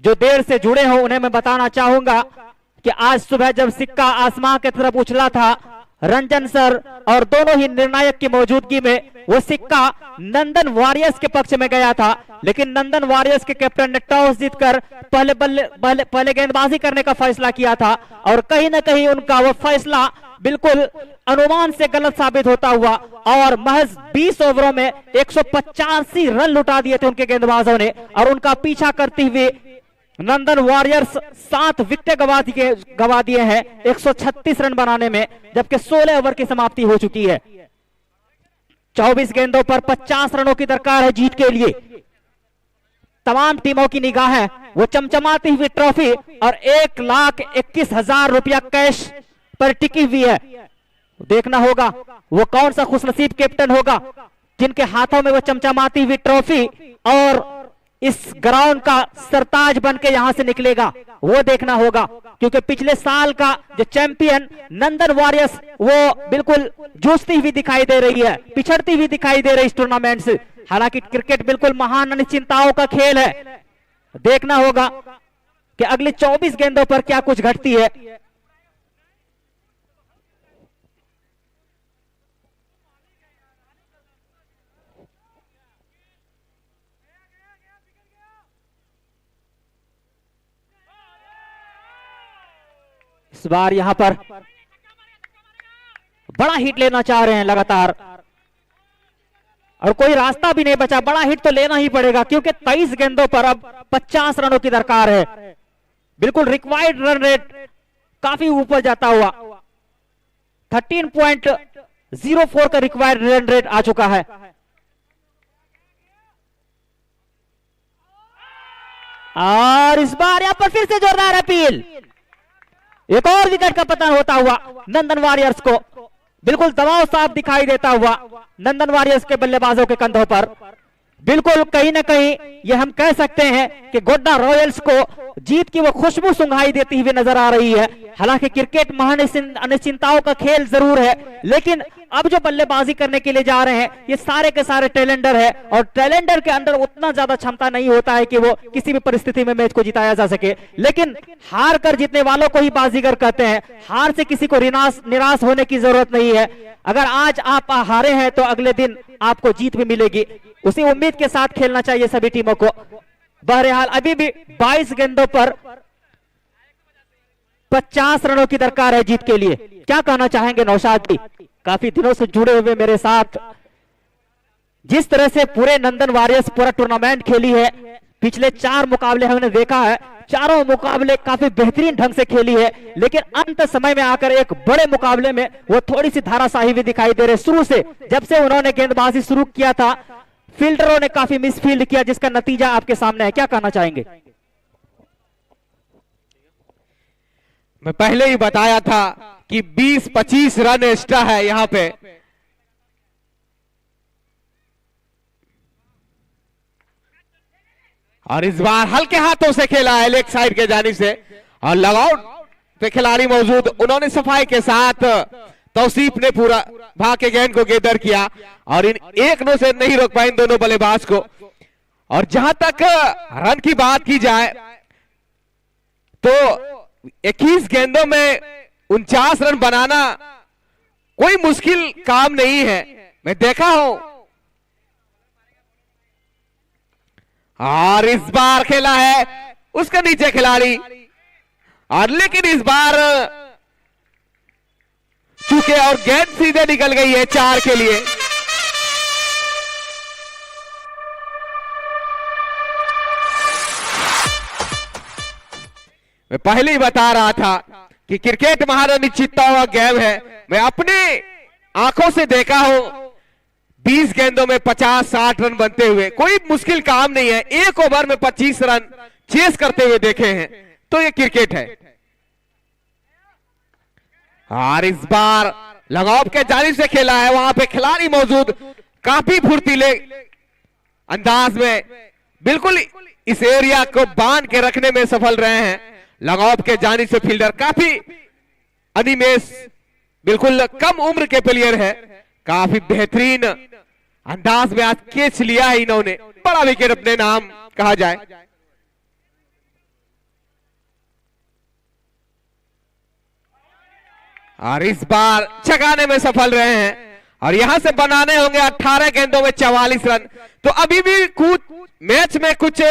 जो देर से जुड़े हो उन्हें मैं बताना चाहूंगा कि आज सुबह जब सिक्का आसमान की तरफ उछला था, रंजन सर और दोनों ही निर्णायक की मौजूदगी में वो सिक्का नंदन वॉरियर्स के पक्ष में गया था, लेकिन नंदन वॉरियर्स के कैप्टन ने टॉस जीतकर पहले गेंदबाजी करने का फैसला किया था और कहीं ना कहीं उनका वो फैसला बिल्कुल अनुमान से गलत साबित होता हुआ और महज 20 ओवरों में 185 रन लुटा दिए थे उनके गेंदबाजों ने। और उनका पीछा करते हुए नंदन वॉरियर्स 7 विकेट गवा दिए हैं 136 रन बनाने में, जबकि 16 ओवर की समाप्ति हो चुकी है। 24 गेंदों पर 50 रनों की दरकार है जीत के लिए। तमाम टीमों की निगाह है वो चमचमाती हुई ट्रॉफी और 1,21,000 रुपया कैश पर टिकी हुई है। देखना होगा वो कौन सा खुशनसीब कैप्टन होगा जिनके हाथों में वो चमचमाती हुई ट्रॉफी और इस ग्राउंड का सरताज बन के यहां से निकलेगा, वो देखना होगा। क्योंकि पिछले साल का जो चैंपियन नंदन वॉरियर्स वो बिल्कुल जूझती हुई दिखाई दे रही है, पिछड़ती हुई दिखाई दे रही इस टूर्नामेंट से। हालांकि क्रिकेट बिल्कुल महान अनिश्चितताओं का खेल है। देखना होगा कि अगले 24 गेंदों पर क्या कुछ घटती है। इस बार यहां पर बड़ा हिट लेना चाह रहे हैं लगातार और कोई रास्ता भी नहीं बचा। बड़ा हिट तो लेना ही पड़ेगा क्योंकि 23 गेंदों पर अब 50 रनों की दरकार है। बिल्कुल रिक्वायर्ड रन रेट काफी ऊपर जाता हुआ 13.04 का रिक्वायर्ड रन रेट आ चुका है। और इस बार यहां पर फिर से जोरदार अपील, एक और विकेट का पतन होता हुआ नंदन वॉरियर्स को बिल्कुल दबाव साफ दिखाई देता हुआ नंदन वॉरियर्स के बल्लेबाजों के कंधों पर। बिल्कुल कहीं ना कहीं ये हम कह सकते हैं कि गोड्डा रॉयल्स को जीत की वो खुशबू सुंघाई देती हुई नजर आ रही है। हालांकि क्रिकेट महान अनिश्चितताओं का खेल जरूर है, लेकिन अब जो बल्लेबाजी करने के लिए जा रहे हैं ये सारे के सारे टैलेंडर है और टैलेंडर के अंदर उतना ज्यादा क्षमता नहीं होता है कि वो किसी भी परिस्थिति में मैच को जिताया जा सके। लेकिन हार कर जीतने वालों को ही बाजीगर कहते हैं। हार से किसी को निराश होने की जरूरत नहीं है। अगर आज आप हारे हैं तो अगले दिन आपको जीत भी मिलेगी। उसी उम्मीद के साथ खेलना चाहिए सभी टीमों को। बहरहाल अभी भी 22 गेंदों पर 50 रनों की दरकार है जीत के लिए। क्या कहना चाहेंगे नौशाद जी, काफी दिनों से जुड़े हुए मेरे साथ। जिस तरह से पूरे नंदन वॉरियर्स पूरा टूर्नामेंट खेली है, पिछले 4 मुकाबले हमने देखा है, चारों मुकाबले काफी बेहतरीन ढंग से खेली है, लेकिन अंत समय में आकर एक बड़े मुकाबले में वो थोड़ी सी धाराशाही भी दिखाई दे रही। शुरू से जब से उन्होंने गेंदबाजी शुरू किया था फील्डरों ने काफी मिसफील्ड किया, जिसका नतीजा आपके सामने है। क्या कहना चाहेंगे? मैं पहले ही बताया था कि 20-25 रन एक्स्ट्रा है यहाँ पे। और इस बार हल्के हाथों से खेला है लेग साइड के जानिब से, और लगआउट पे खिलाड़ी मौजूद, उन्होंने सफाई के साथ तौसीफ ने पूरा भाग के गेंद को गेदर किया और इन एक नो से नहीं रोक पाए इन दोनों बल्लेबाज को। और जहां तक रन की बात की जाए तो 21 गेंदों में 49 रन बनाना कोई मुश्किल काम नहीं है, मैं देखा हूं। और इस बार खेला है उसके नीचे खिलाड़ी, और लेकिन इस बार चूके और गेंद सीधे निकल गई है 4 के लिए। मैं पहले ही बता रहा था कि क्रिकेट महाअनिश्चितता हुआ गेम है। मैं अपने आंखों से देखा हूं 20 गेंदों में 50-60 रन बनते हुए, कोई मुश्किल काम नहीं है। एक ओवर में 25 रन चेस करते हुए देखे हैं, तो ये क्रिकेट है। और इस बार लगाव के जानिब से खेला है, वहां पे खिलाड़ी मौजूद काफी फुर्तीले अंदाज में बिल्कुल इस एरिया को बांध के रखने में सफल रहे हैं। लगाव के जानिब से फील्डर काफी अनिमेश, बिल्कुल कम उम्र के प्लेयर है, काफी बेहतरीन अंदाज में आज कैच लिया है इन्होंने, बड़ा विकेट अपने नाम कहा जाए। और इस बार जगाने में सफल रहे हैं, और यहां से बनाने होंगे 18 गेंदों में 44 रन। तो अभी भी मैच में कुछ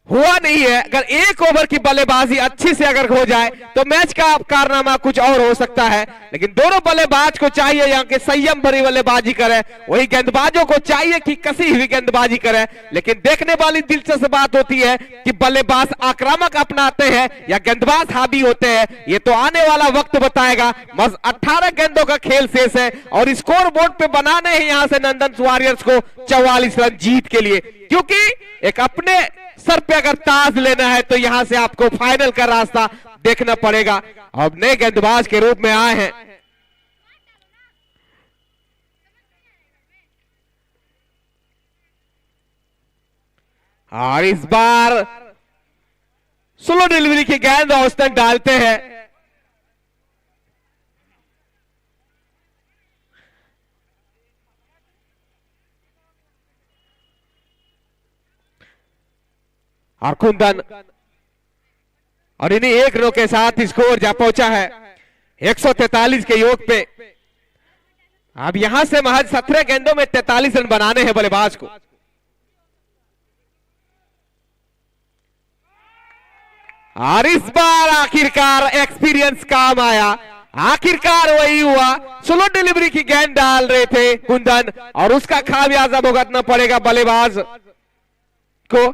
हुआ नहीं है। अगर एक ओवर की बल्लेबाजी अच्छी से अगर हो जाए तो मैच का कारनामा कुछ और हो सकता है, लेकिन दोनों बल्लेबाज को चाहिए यहाँ के संयम भरी बल्लेबाजी करे, वही गेंदबाजों को चाहिए कि कसी हुई गेंदबाजी करे। लेकिन देखने वाली दिलचस्प बात होती है कि बल्लेबाज आक्रामक अपनाते हैं या गेंदबाज हावी होते हैं, ये तो आने वाला वक्त बताएगा। बस 18 गेंदों का खेल शेष है और स्कोर बोर्ड पे बनाने हैं यहाँ से नंदन वॉरियर्स को 44 रन जीत के लिए, क्योंकि एक अपने सर पे अगर ताज लेना है तो यहां से आपको फाइनल का रास्ता देखना पड़ेगा। अब नए गेंदबाज के रूप में आए हैं, और इस बार स्लो डिलीवरी की गेंद औसतन डालते हैं। और कुंदन, और इन्हीं एक रो के साथ स्कोर जा पहुंचा है 143 के योग पे। अब यहां से महज 17 गेंदों में 43 रन बनाने हैं बल्लेबाज को। और इस बार आखिरकार एक्सपीरियंस काम आया, आखिरकार वही हुआ। स्लो डिलीवरी की गेंद डाल रहे थे कुंदन, और उसका खामियाजा भुगतना पड़ेगा बल्लेबाज को।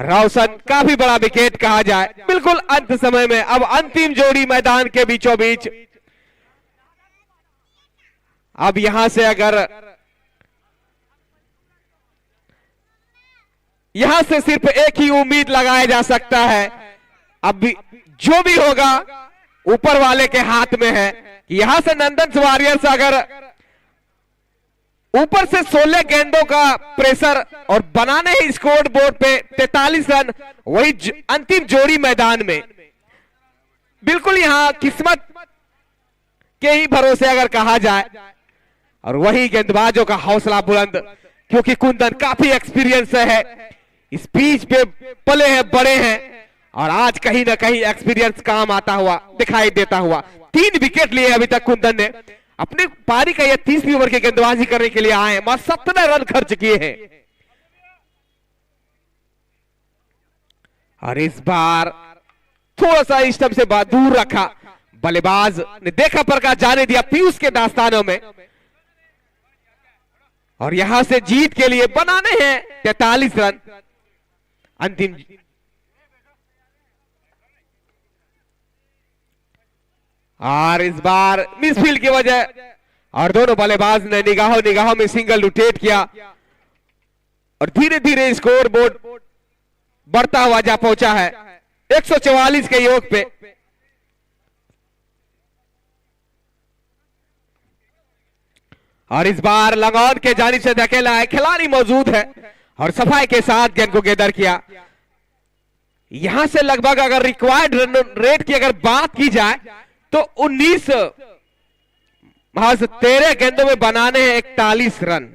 रोशन काफी बड़ा विकेट कहा जाए, बिल्कुल अंत समय में। अब अंतिम जोड़ी मैदान के बीचों बीच। अब यहां से अगर यहां से सिर्फ एक ही उम्मीद लगाया जा सकता है, अब भी जो भी होगा ऊपर वाले के हाथ में है, कि यहां से नंदन वॉरियर्स अगर ऊपर से 16 गेंदों का प्रेशर और बनाने ही स्कोर बोर्ड पे 43 रन, वही अंतिम जोड़ी मैदान में। बिल्कुल यहां किस्मत के ही भरोसे अगर कहा जाए, और वही गेंदबाजों का हौसला बुलंद, क्योंकि कुंदन काफी एक्सपीरियंस है, इस पिच पे पले हैं, बड़े हैं, और आज कहीं ना कहीं एक्सपीरियंस काम आता हुआ दिखाई देता हुआ। 3 विकेट लिए अभी तक कुंदन ने। अपनी पारी का यह 30वीं ओवर की गेंदबाजी करने के लिए आए हैं, मात्र 17 रन खर्च किए हैं। और इस बार थोड़ा सा स्टंप से दूर रखा, बल्लेबाज ने देखा पर का जाने दिया पीयूष के दास्तानों में, और यहां से जीत के लिए बनाने हैं 43 रन अंतिम। और इस बार मिसफील्ड की वजह, और दोनों बल्लेबाज ने निगाहों में सिंगल रोटेट किया, और धीरे धीरे स्कोर बोर्ड बढ़ता हुआ जा पहुंचा है 144 के योग पे। और इस बार लगौन के जानिब से धकेला है, खिलाड़ी मौजूद है और सफाई के साथ गेंद को गेदर किया। यहां से लगभग अगर रिक्वायर्ड रन रेट की अगर बात की जाए तो 19 महज 13 गेंदों में बनाने हैं 41 रन।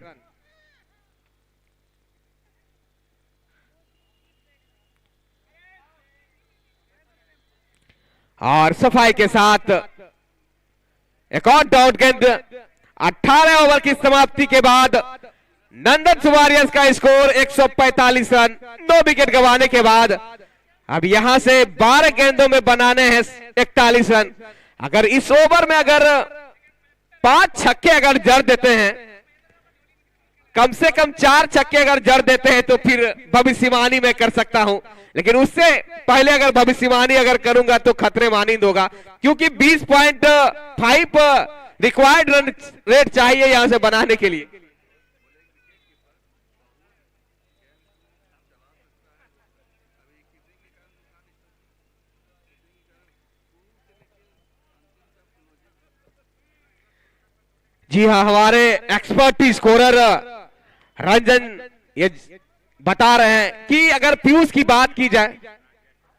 और सफाई के साथ एक और डॉट गेंद। 18 ओवर की समाप्ति के बाद नंदन वॉरियर्स का स्कोर 145 रन, 9 विकेट गंवाने के बाद अब यहां से 12 गेंदों में बनाने हैं 41 रन। अगर इस ओवर में अगर 5 छक्के अगर जड़ देते हैं, कम से कम 4 छक्के अगर जड़ देते हैं तो फिर भविष्यवाणी में कर सकता हूं, लेकिन उससे पहले अगर भविष्यवाणी अगर करूंगा तो खतरे मानिंद होगा, क्योंकि 20.5 रिक्वायर्ड रन रेट चाहिए यहां से बनाने के लिए। जी हाँ, हमारे एक्सपर्ट स्कोरर रंजन ये बता रहे हैं कि अगर पीयूष की बात की जाए,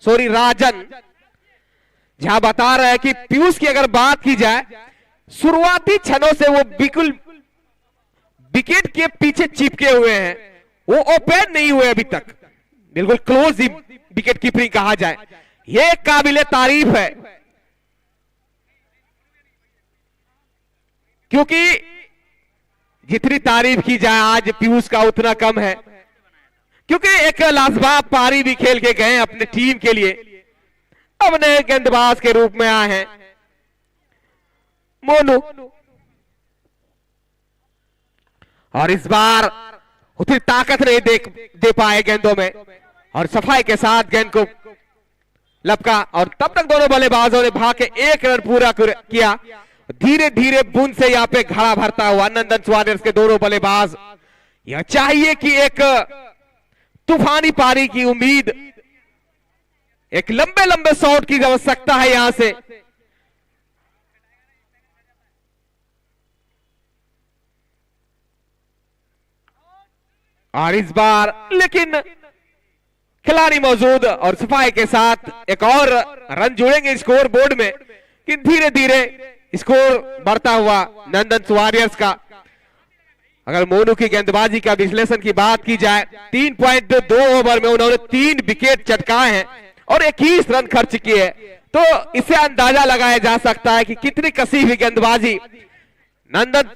सॉरी राजन जहां बता रहे हैं कि पीयूष की अगर बात की जाए, शुरुआती क्षणों से वो बिल्कुल विकेट के पीछे चिपके हुए हैं, वो ओपन नहीं हुए अभी तक, बिल्कुल क्लोज विकेट कीपिंग कहा जाए, ये काबिले तारीफ है। क्योंकि जितनी तारीफ की जाए आज पीयूष का उतना कम है, क्योंकि एक लाजवाब पारी भी खेल के गए अपने टीम के लिए, अपने गेंदबाज के रूप में आए हैं मोनू। और इस बार उतनी ताकत नहीं दे पाए गेंदों में और सफाई के साथ गेंद को लपका और तब तक दोनों बल्लेबाजों ने भाग के 1 रन पूरा किया। धीरे धीरे बूंद से यहाँ पे घड़ा भरता हुआ नंदन वॉरियर्स के दोनों बल्लेबाज, यह चाहिए कि एक तूफानी पारी की उम्मीद, एक लंबे लंबे शॉट की आवश्यकता है यहां से। और इस बार लेकिन खिलाड़ी मौजूद और सफाई के साथ एक और रन जुड़ेंगे स्कोर बोर्ड में कि धीरे धीरे स्कोर बढ़ता हुआ नंदन वॉरियर्स का। अगर मोनू की गेंदबाजी का विश्लेषण की बात की जाए, 3.2 ओवर में उन्होंने 3 विकेट चटकाए हैं और 21 रन खर्च किए, तो इससे अंदाजा लगाया जा सकता है कि कितनी कसी हुई गेंदबाजी नंदन।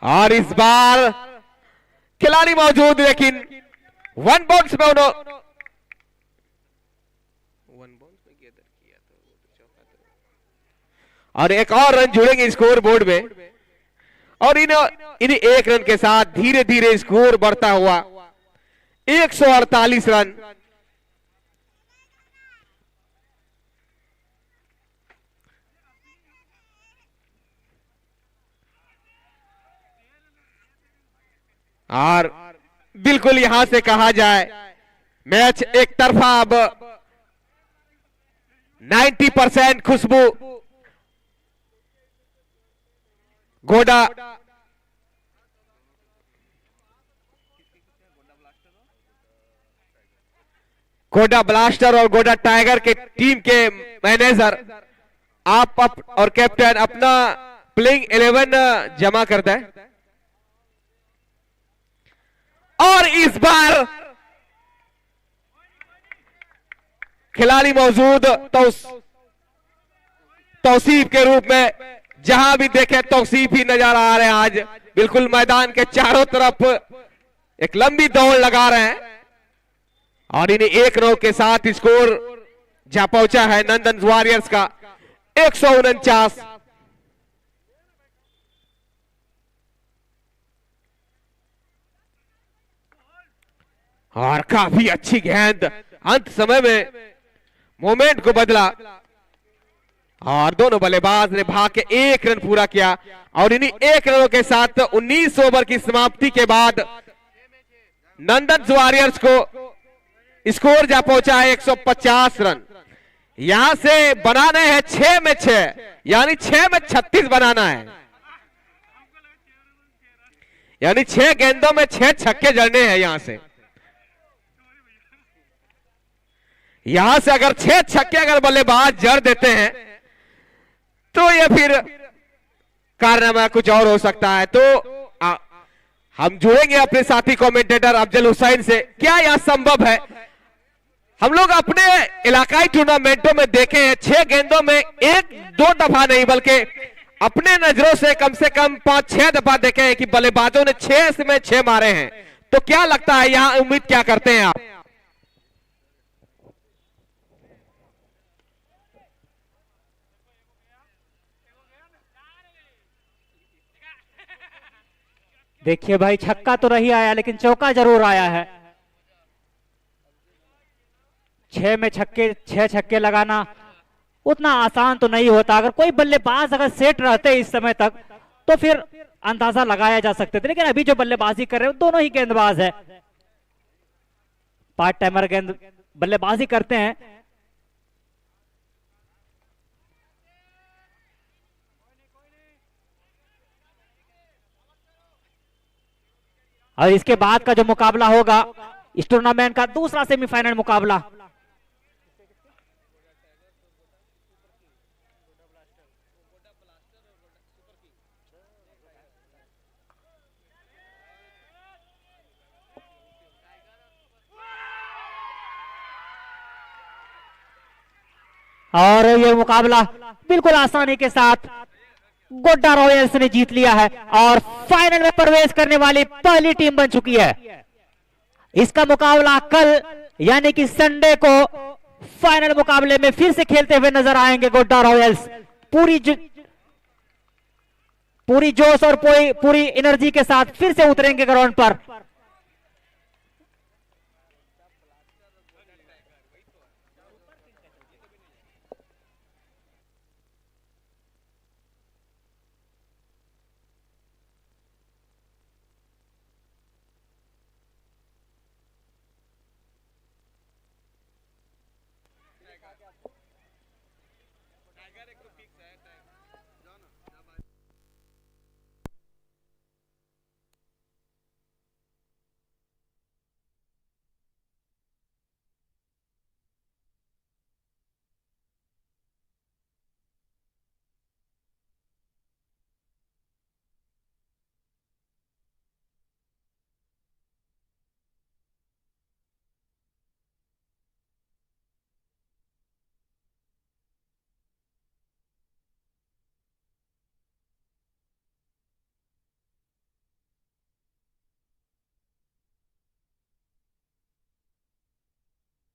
और इस बार खिलाड़ी मौजूद, लेकिन 1 बाउंस में उन्होंने और एक और रन जुड़ेंगे स्कोर बोर्ड में और इन्हें 1 रन के साथ धीरे धीरे स्कोर बढ़ता हुआ 148 रन। और बिल्कुल यहां से कहा जाए मैच एक तरफा, अब 90% खुशबू गोडा ब्लास्टर और गोडा टाइगर के टीम के मैनेजर आप और कैप्टन अपना प्लेइंग 11 जमा करता है। और इस बार खिलाड़ी मौजूद तौसीफ के रूप में, जहां भी देखे तौसीफ ही नजर आ रहे हैं आज, बिल्कुल मैदान के चारों तरफ एक लंबी दौड़ लगा रहे हैं और इन्हें 1 रन के साथ स्कोर जा पहुंचा है नंदन वॉरियर्स का 149। और काफी अच्छी गेंद, अंत समय में मोमेंट को बदला और दोनों बल्लेबाज ने भाग के 1 रन पूरा किया और इन्हीं 1 रनों के साथ 19 ओवर की समाप्ति के बाद नंदन वॉरियर्स को स्कोर जा पहुंचा है 150 रन। यहां से बनाने हैं 6 में 6, यानी 6 में 36 बनाना है, यानी 6 गेंदों में 6 छक्के जड़ने हैं। यहां से अगर 6 छक्के अगर बल्लेबाज जड़ देते हैं तो ये फिर कारनामा कुछ और हो सकता है। तो हम जुड़ेंगे अपने साथी कमेंटेटर अफजल हुसैन से। क्या यह संभव है? हम लोग अपने इलाकाई टूर्नामेंटों में देखे हैं 6 गेंदों में 1-2 दफा नहीं बल्कि अपने नजरों से कम 5-6 दफा देखे हैं कि बल्लेबाजों ने 6 में 6 मारे हैं। तो क्या लगता है, यहां उम्मीद क्या करते हैं आप? देखिए भाई, छक्का तो नहीं आया लेकिन चौका जरूर आया है। 6 में 6 छक्के लगाना उतना आसान तो नहीं होता। अगर कोई बल्लेबाज अगर सेट रहते इस समय तक तो फिर अंदाजा लगाया जा सकते थे, लेकिन अभी जो बल्लेबाजी कर रहे हैं दोनों ही गेंदबाज है, पार्ट टाइमर गेंद बल्लेबाजी करते हैं। और इसके बाद का जो मुकाबला होगा इस टूर्नामेंट का दूसरा सेमीफाइनल मुकाबला, और ये मुकाबला बिल्कुल आसानी के साथ गोड्डा रॉयल्स ने जीत लिया है और फाइनल में प्रवेश करने वाली पहली टीम बन चुकी है। इसका मुकाबला कल यानी कि संडे को फाइनल मुकाबले में फिर से खेलते हुए नजर आएंगे गोड्डा रॉयल्स। पूरी जोश और पूरी एनर्जी के साथ फिर से उतरेंगे ग्राउंड पर।